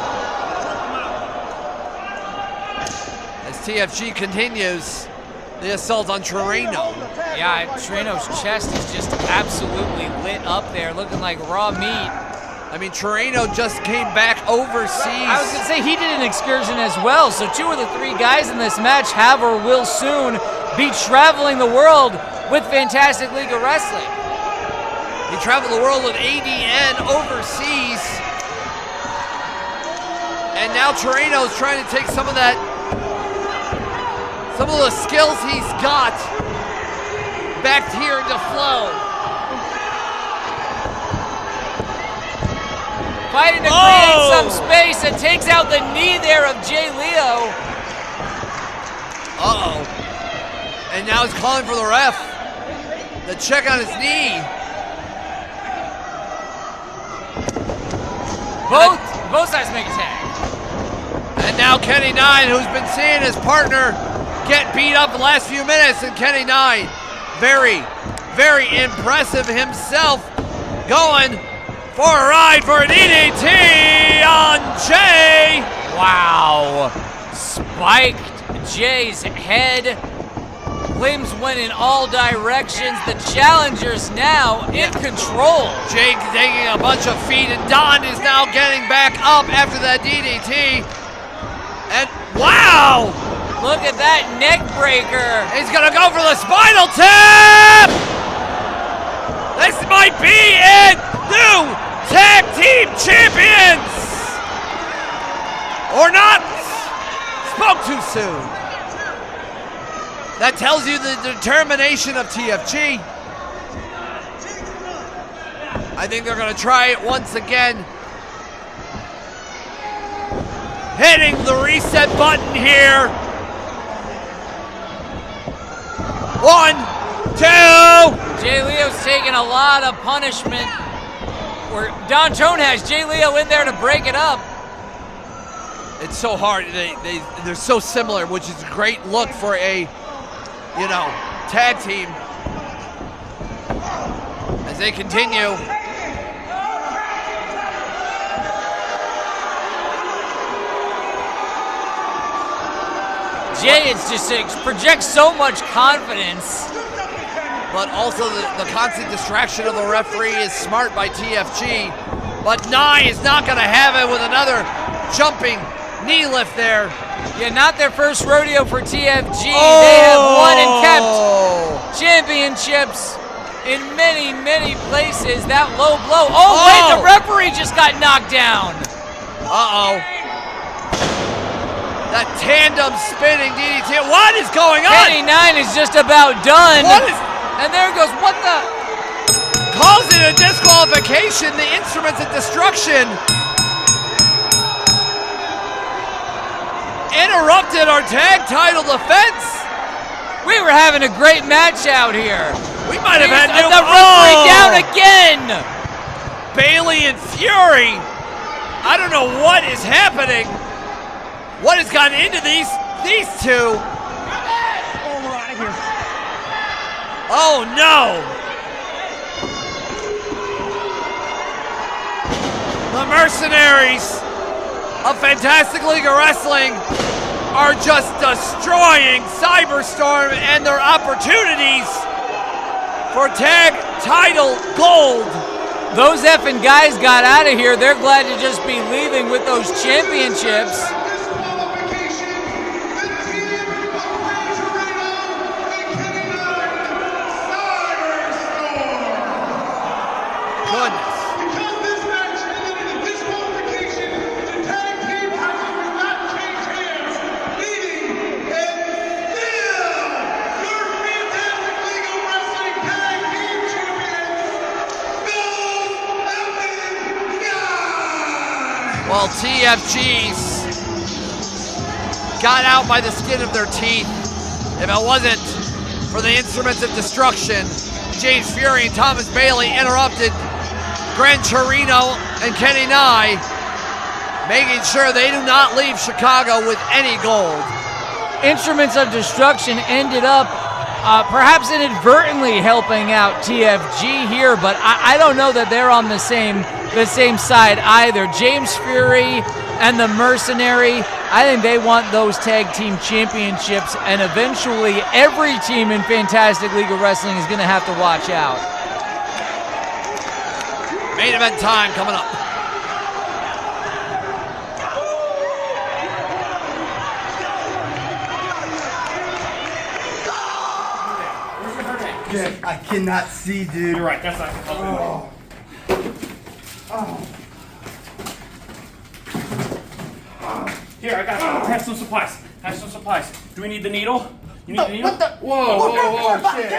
As TFG continues the assault on Chirino. Yeah, Chirino's chest is just absolutely lit up there, looking like raw meat. I mean, Torino just came back overseas. I was going to say he did an excursion as well. So 2 of the 3 guys in this match have or will soon be traveling the world with Fantastic League of Wrestling. He traveled the world with ADN overseas. And now Torino's trying to take some of the skills he's got back here into flow. Fighting to create some space and takes out the knee there of Jay Leo. Uh-oh. And now he's calling for the ref to check on his knee. Both sides make a tag. And now Kenny Nine, who's been seeing his partner get beat up the last few minutes, and Kenny Nine, very, very impressive himself, going for a ride for an DDT on Jay. Wow. Spiked Jay's head. Limbs went in all directions. The challenger's now in control. Jay taking a bunch of feet, and Don is now getting back up after that DDT. And wow! Look at that neck breaker. He's gonna go for the spinal tap! This might be it! New tag team champions! Or not? Spoke too soon. That tells you the determination of TFG. I think they're gonna try it once again. Hitting the reset button here. 1, 2. Jay Leo's taking a lot of punishment. Where Don Tone has Jay Leo in there to break it up. It's so hard. They're so similar, which is a great look for a, tag team as they continue. Jay, it's just projects so much confidence. But also the constant distraction of the referee is smart by TFG. But Nye is not going to have it with another jumping knee lift there. Yeah, not their first rodeo for TFG. They have won and kept championships in many, many places. That low blow. Wait, the referee just got knocked down. Uh-oh. That tandem spinning DDT. What is going on? Kenny Nine is just about done. And there goes, what the? Calls it a disqualification. The instruments of destruction interrupted our tag title defense. We were having a great match out here. We might have had the referee down again. Bailey and Fury. I don't know what is happening. What has gotten into these two? We're out of here. Oh no! The Mercenaries of Fantastic League of Wrestling are just destroying Cyberstorm and their opportunities for tag title gold. Those effing guys got out of here. They're glad to just be leaving with those championships. Well, TFG's got out by the skin of their teeth. If it wasn't for the instruments of destruction, James Fury and Thomas Bailey interrupted Gran Torino and Kenny Nye, making sure they do not leave Chicago with any gold. Instruments of Destruction ended up perhaps inadvertently helping out TFG here, but I don't know that they're on the same side either. James Fury and the Mercenary, I think they want those tag team championships, and eventually every team in Fantastic League of Wrestling is going to have to watch out. Main event time coming up. see. I cannot see, dude. You're right. That's not helping. Here, I have some supplies. Do we need the needle? You need the needle? Whoa, shit.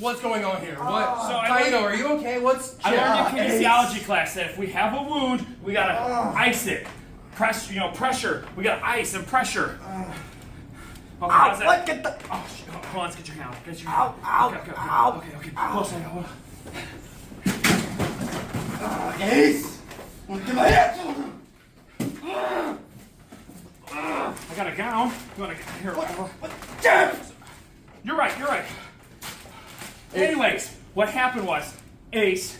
What's going on here? What? So Taino, are you okay? I learned in kinesiology class that if we have a wound, we gotta ice it. Pressure. We gotta ice and pressure. Okay, how's that? Get the... Oh, hold on, let's get your hand. Okay. Close, hold on. Ace! Get my hand! I got a gown. You want to here? You're right. Anyways, what happened was Ace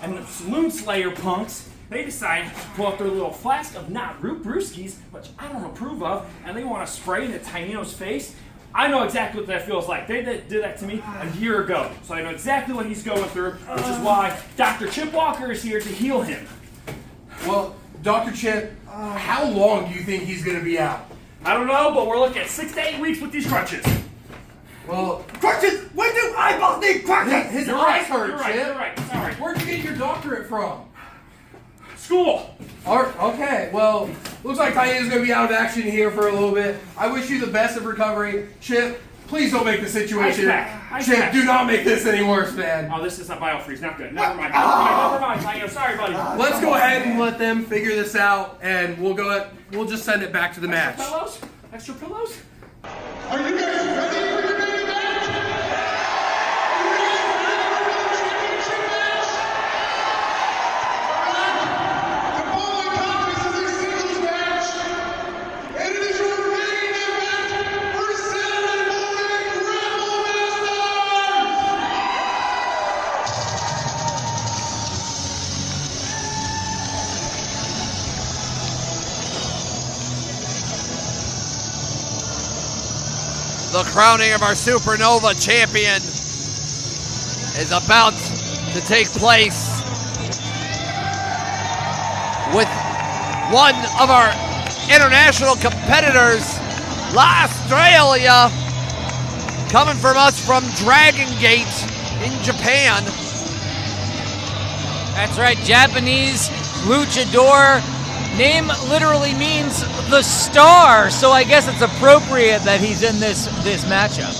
and the Saloon Slayer punks, they decided to pull out their little flask of not root brewskis, which I don't approve of, and they want to spray into Taino's face. I know exactly what that feels like. They did that to me a year ago, so I know exactly what he's going through, which is why Dr. Chip Walker is here to heal him. Well, Dr. Chip, how long do you think he's going to be out? I don't know, but we're looking at 6 to 8 weeks with these crutches. Well, Crutches! When do eyeballs need crutches? his You're eyes right, hurt, Chip. You're right. Sorry. Where'd you get your doctorate from? School. Okay, well, looks like Taino's going to be out of action here for a little bit. I wish you the best of recovery. Chip, please don't make the situation. Ice Chip, pack. do not make this any worse, man. Oh, this is not biofreeze. Not good. Never mind, Taino. Sorry, buddy. Let's go ahead and let them figure this out, and we'll just send it back to the match. Extra pillows? Are you guys ready for the main event? Are you guys ready for the championship match? Alright, the following contest is a singles match, and it is your main event for Saturday Morning GrappleMasters! The crowning of our Supernova champion is about to take place with one of our international competitors, Australia, coming from us from Dragon Gate in Japan. That's right, Japanese luchador. Name literally means the star, so I guess it's appropriate that he's in this matchup.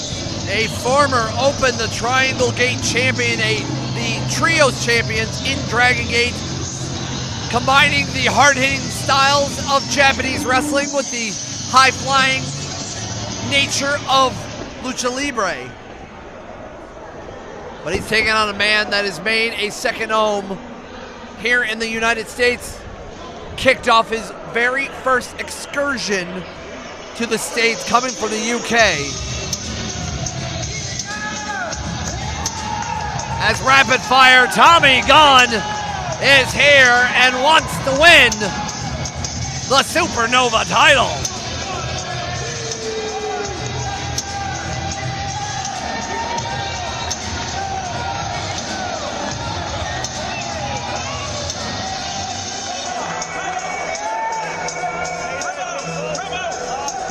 A former Open the Triangle Gate champion, the Trios champions in Dragon Gate, combining the hard-hitting styles of Japanese wrestling with the high-flying nature of Lucha Libre. But he's taking on a man that has made a second home here in the United States. Kicked off his very first excursion to the States coming from the UK. As rapid fire Tommy Gunn is here and wants to win the Supernova title.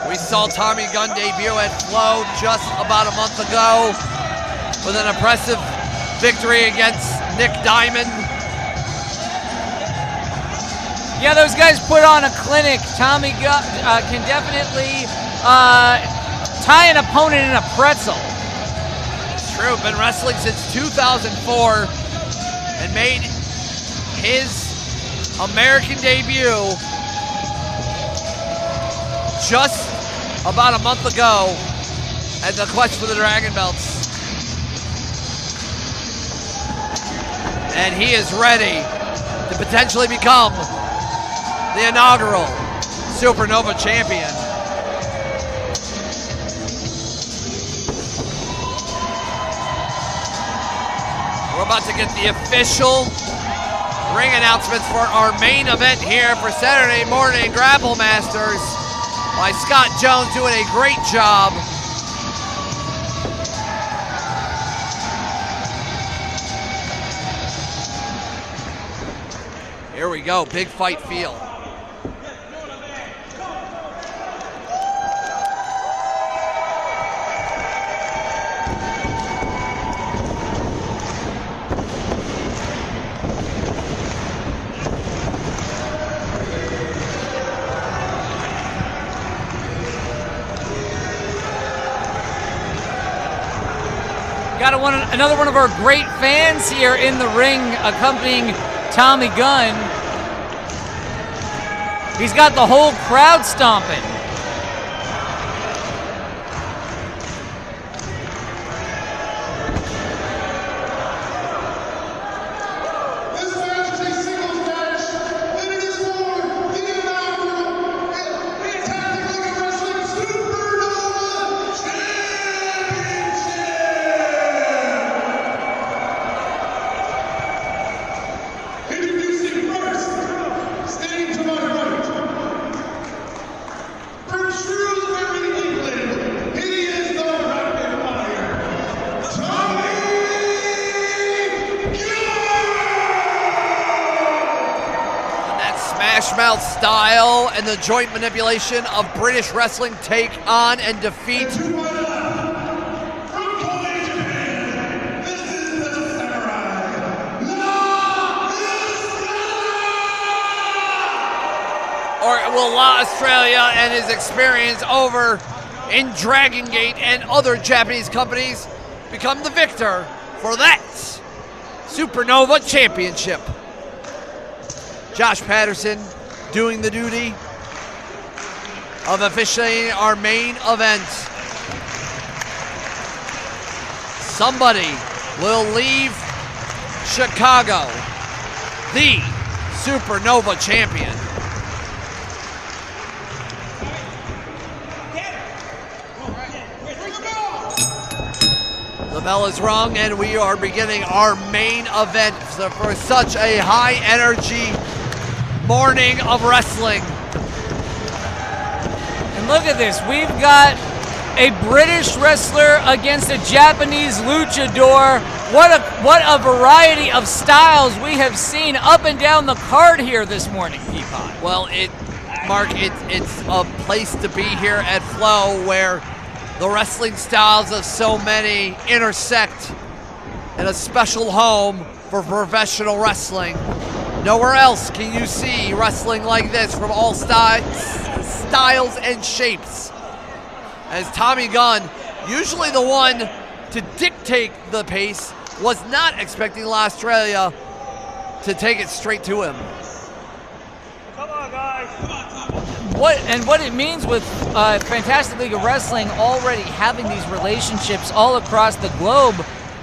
We saw Tommy Gunn debut at Flow just about a month ago with an impressive victory against Nick Diamond. Yeah, those guys put on a clinic. Tommy Gunn can definitely tie an opponent in a pretzel. It's true, been wrestling since 2004 and made his American debut just about a month ago at the Quest for the Dragon Belts. And he is ready to potentially become the inaugural Supernova champion. We're about to get the official ring announcements for our main event here for Saturday Morning GrappleMasters by Scott Jones, doing a great job. Here we go, big fight feel. got another one of our great fans here in the ring accompanying Tommy Gunn. He's got the whole crowd stomping. This match is a singles match, and it is for the inaugural Fantastic League of Wrestling Supernova Championship! Introducing first, standing to my right, from Shrewsbury, England, he is the rapid fire, Tommy That smash mouth style and the joint manipulation of British wrestling take on and defeat. To my left, from Kobe, Japan, this is the Samurai, Or will La Australia and his experience over in Dragon Gate and other Japanese companies become the victor for that Supernova Championship? Josh Patterson doing the duty of officiating our main event. Somebody will leave Chicago, the Supernova champion. The bell is rung and we are beginning our main event for such a high energy morning of wrestling. And look at this. We've got a British wrestler against a Japanese luchador. What a variety of styles we have seen up and down the card here this morning, Peapod. Well, Mark, it's a place to be here at Flow where the wrestling styles of so many intersect in a special home for professional wrestling. Nowhere else can you see wrestling like this from all styles and shapes. As Tommy Gunn, usually the one to dictate the pace, was not expecting La Australia to take it straight to him. Come on, guys. What it means with Fantastic League of Wrestling already having these relationships all across the globe,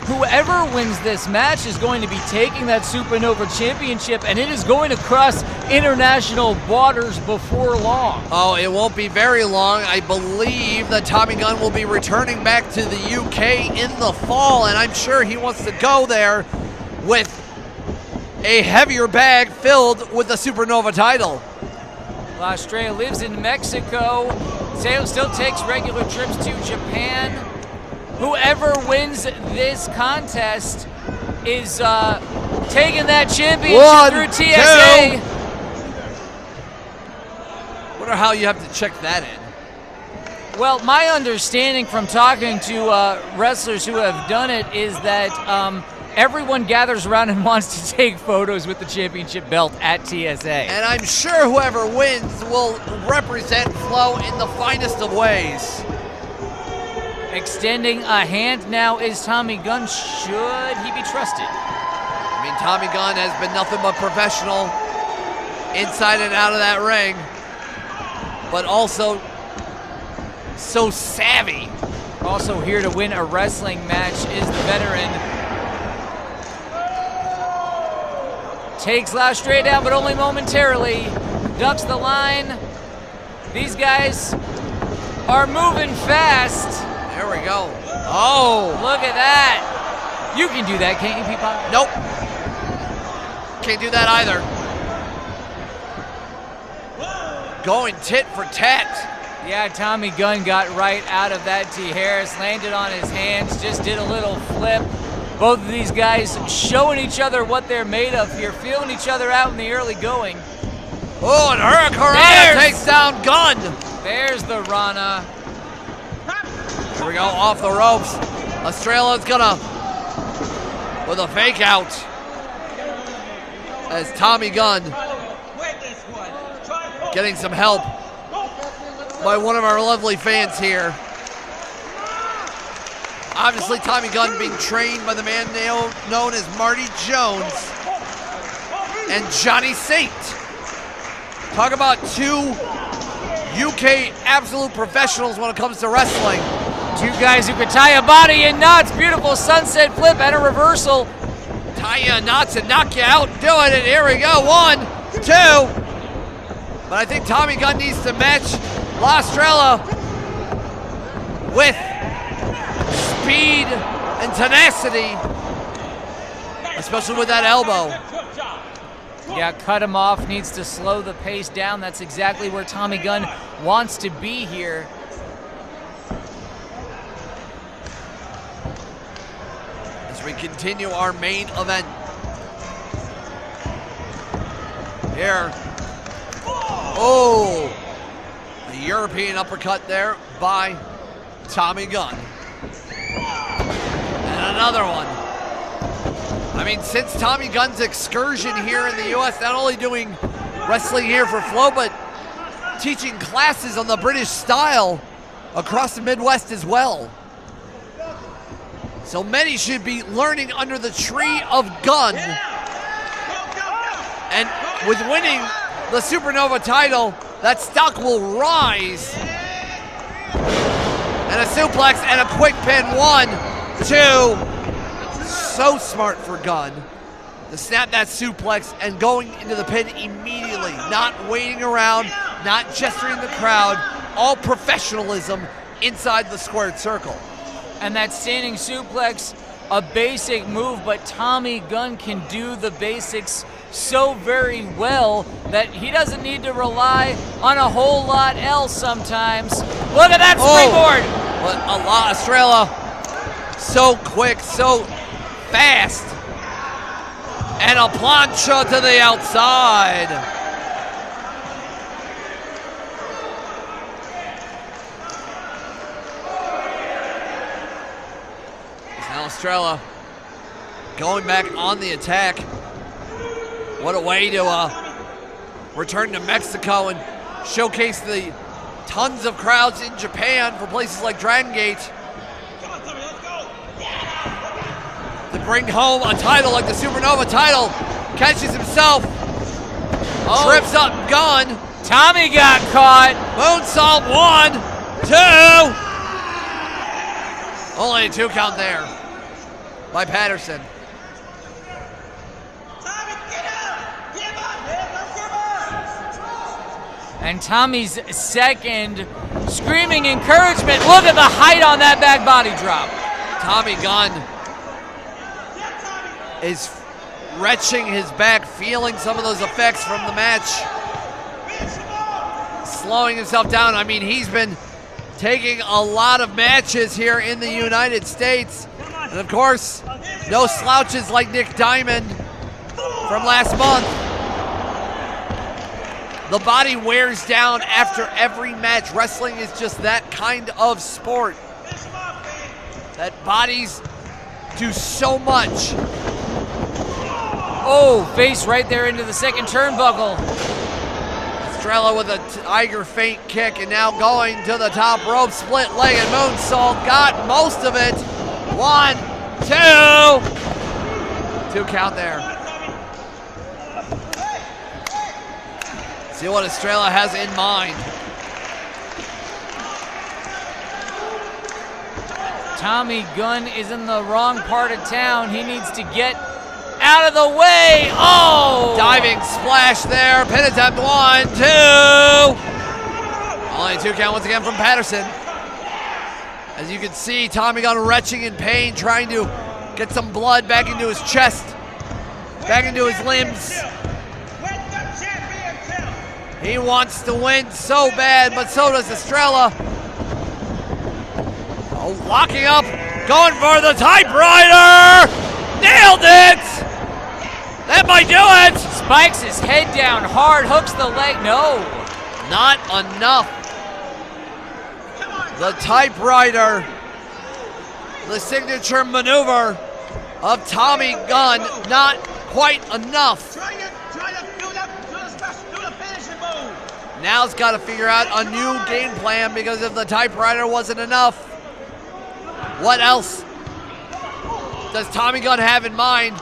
whoever wins this match is going to be taking that Supernova Championship, and it is going to cross international waters before long. Oh, it won't be very long. I believe that Tommy Gunn will be returning back to the UK in the fall, and I'm sure he wants to go there with a heavier bag filled with the Supernova title. La Estrella lives in Mexico, still takes regular trips to Japan. Whoever wins this contest is taking that championship through TSA. Wonder how you have to check that in. Well, my understanding from talking to wrestlers who have done it is that everyone gathers around and wants to take photos with the championship belt at TSA. And I'm sure whoever wins will represent Flow in the finest of ways. Extending a hand now is Tommy Gunn. Should he be trusted? I mean, Tommy Gunn has been nothing but professional inside and out of that ring, but also so savvy. Also here to win a wrestling match is the veteran. Takes La Estrella down, but only momentarily. Ducks the line. These guys are moving fast. There we go. Oh. Look at that. You can do that, can't you, Peapod? Nope. Can't do that either. Going tit for tat. Yeah, Tommy Gunn got right out of that. T. Harris landed on his hands, just did a little flip. Both of these guys showing each other what they're made of here, feeling each other out in the early going. Oh, and Hurricane takes down Gunn. There's the Rana. Here we go, off the ropes. Estrela's gonna, with a fake out. As Tommy Gunn getting some help by one of our lovely fans here. Obviously, Tommy Gunn being trained by the man known as Marty Jones and Johnny Saint. Talk about two UK absolute professionals when it comes to wrestling. Two guys who could tie a body in knots. Beautiful sunset flip and a reversal. Tie you in knots and knock you out. Doing it. Here we go. 1, 2. But I think Tommy Gunn needs to match La Estrella with speed and tenacity, especially with that elbow. Yeah, cut him off, needs to slow the pace down. That's exactly where Tommy Gunn wants to be here. As we continue our main event. Here. Oh, a European uppercut there by Tommy Gunn. And another one. I mean, since Tommy Gunn's excursion here in the U.S., not only doing wrestling here for Flow, but teaching classes on the British style across the Midwest as well. So many should be learning under the tree of Gunn. And with winning the Supernova title, that stock will rise. And a suplex and a quick pin. 1, 2. So smart for Gunn to snap that suplex and going into the pin immediately. Not waiting around, not gesturing the crowd. All professionalism inside the squared circle. And that standing suplex, a basic move, but Tommy Gunn can do the basics so very well that he doesn't need to rely on a whole lot else sometimes. Look at that springboard! But La Estrella, so quick, so fast. And a plancha to the outside. Now Estrella going back on the attack. What a way to return to Mexico and showcase the tons of crowds in Japan for places like Dragon Gate. To bring home a title like the Supernova title. Catches himself. Trips up Gunn. Tommy got caught. Moonsault. 1, 2. Only a 2 count there by Patterson. And Tommy's second, screaming encouragement. Look at the height on that back body drop. Tommy Gunn is retching his back, feeling some of those effects from the match. Slowing himself down. I mean, he's been taking a lot of matches here in the United States. And of course, no slouches like Nick Diamond from last month. The body wears down after every match. Wrestling is just that kind of sport. That bodies do so much. Oh, face right there into the second turnbuckle. Estrella with a tiger feint kick and now going to the top rope. Split leg and moonsault. Got most of it. 1, 2. 2 count there. See what Estrella has in mind. Tommy Gunn is in the wrong part of town. He needs to get out of the way. Oh! Diving splash there. Pin attempt. 1, 2. Only 2 count once again from Patterson. As you can see, Tommy Gunn retching in pain, trying to get some blood back into his chest, back into his limbs. He wants to win so bad, but so does Estrella. Oh, locking up, going for the typewriter! Nailed it! That might do it! Spikes his head down hard, hooks the leg. No. Not enough. The typewriter, the signature maneuver of Tommy Gunn, not quite enough. Now's got to figure out a new game plan, because if the typewriter wasn't enough, what else does Tommy Gunn have in mind?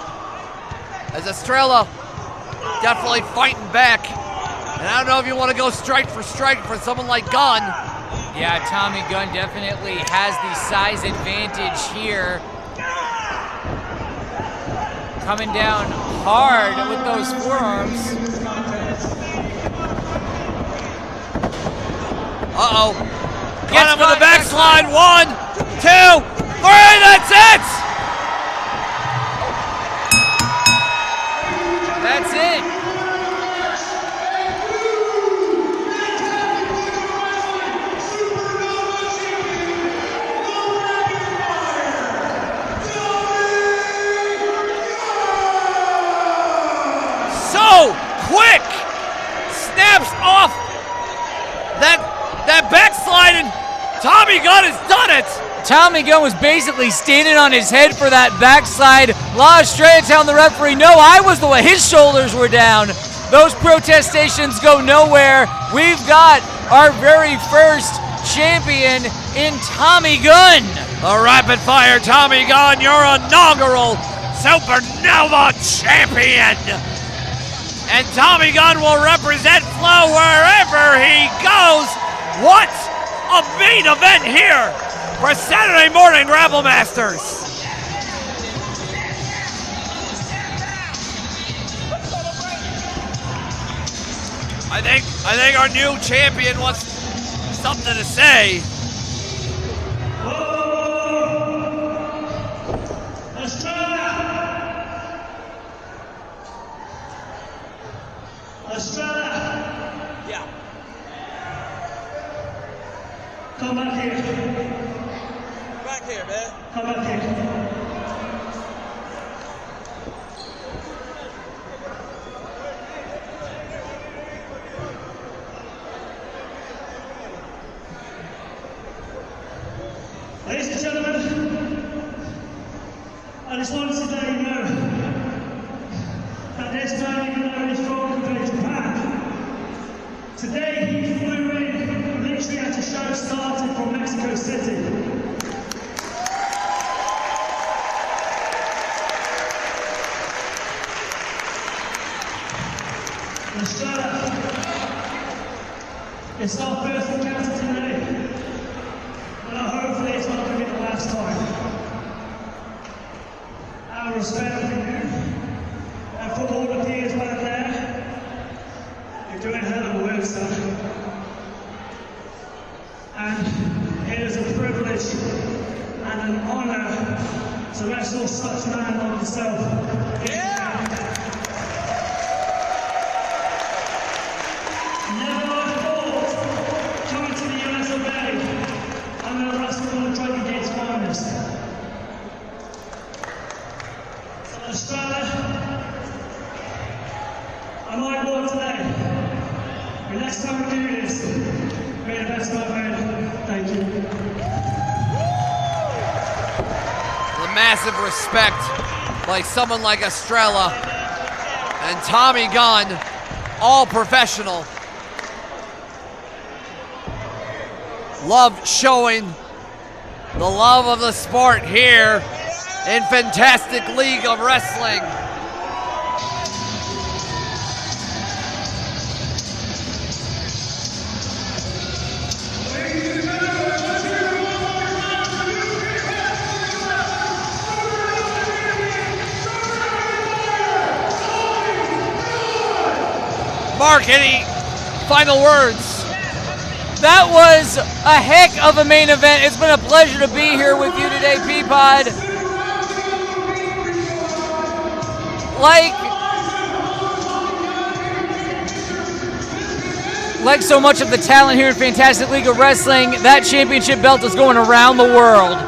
As Estrella definitely fighting back. And I don't know if you want to go strike for someone like Gunn. Yeah, Tommy Gunn definitely has the size advantage here. Coming down hard with those forearms. Uh-oh. Got him with the backslide. 1, 2, 3, that's it! That's it. So quick! Snaps off that backslide, and Tommy Gunn has done it! Tommy Gunn was basically standing on his head for that backslide. La Estrella telling the referee, no, I was the one. His shoulders were down. Those protestations go nowhere. We've got our very first champion in Tommy Gunn. A rapid fire Tommy Gunn, your inaugural Supernova champion. And Tommy Gunn will represent Flow wherever he goes. What a main event here for Saturday Morning GrappleMasters. I think our new champion wants something to say. Estrella! Yeah. Come back here. Back here, man. Come back here. Ladies and gentlemen, I just wanted to let you know that this man, even though he's from Japan, today he flew in literally as the show started from Mexico City. Estrella, it's our first encounter today, and hopefully it's not going to be the last time. Our respect for you, and for all the peers back there, you're doing a hell of a work, son. And it is a privilege and an honor to wrestle such a man like yourself. Never I thought, coming to the US of A, I'm going to wrestle one of Dragon Gate's finest. So Estrella, I might walk today, but next time we do this, may the best my friend. Thank you. The massive respect by someone like Estrella and Tommy Gunn, all professional. Love showing the love of the sport here in Fantastic League of Wrestling. Mark, any final words? That was a heck of a main event. It's been a pleasure to be here with you today, Peapod. Like so much of the talent here in Fantastic League of Wrestling, that championship belt is going around the world.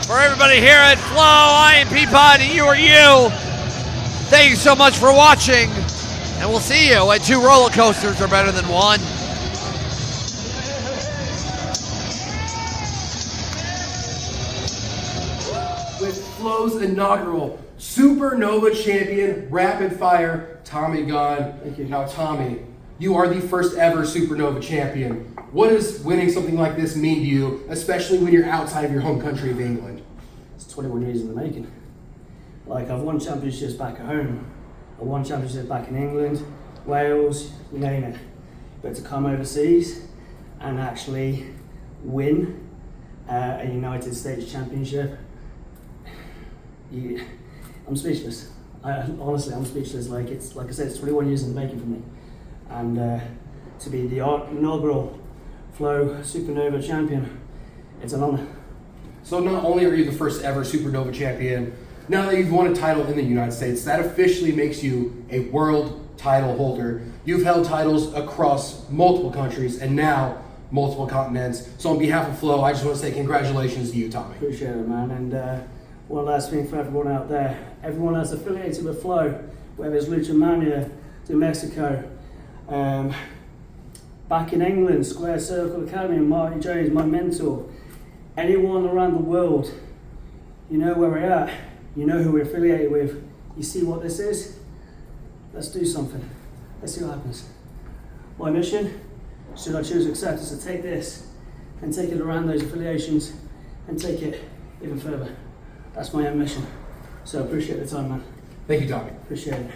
For everybody here at Flow, I am Peapod, you are you. Thank you so much for watching, and we'll see you at 2 roller coasters are better than 1. With Flow's inaugural Supernova champion, rapid fire, Tommy Gunn. Thank you. Now, Tommy, you are the first ever Supernova champion. What does winning something like this mean to you, especially when you're outside of your home country of England? It's 21 years in the making. Like, I've won championships back at home. I won championships back in England, Wales, you name it. But to come overseas and actually win a United States championship, I'm speechless. Honestly, I'm speechless. Like I said, it's 21 years in the making for me. And to be the inaugural Flow Supernova champion, it's an honor. So not only are you the first ever Supernova champion, now that you've won a title in the United States, that officially makes you a world title holder. You've held titles across multiple countries and now multiple continents. So on behalf of Flow, I just want to say congratulations to you, Tommy. Appreciate it, man. And one last thing for everyone out there, everyone that's affiliated with Flow, whether it's Lucha Mania to Mexico, back in England, Square Circle Academy, and Marty Jones, my mentor, anyone around the world, you know where we're at, you know who we're affiliated with, you see what this is? Let's do something. Let's see what happens. My mission, should I choose to accept, is to take this and take it around those affiliations and take it even further. That's my own mission. So I appreciate the time, man. Thank you, Tommy. Appreciate it.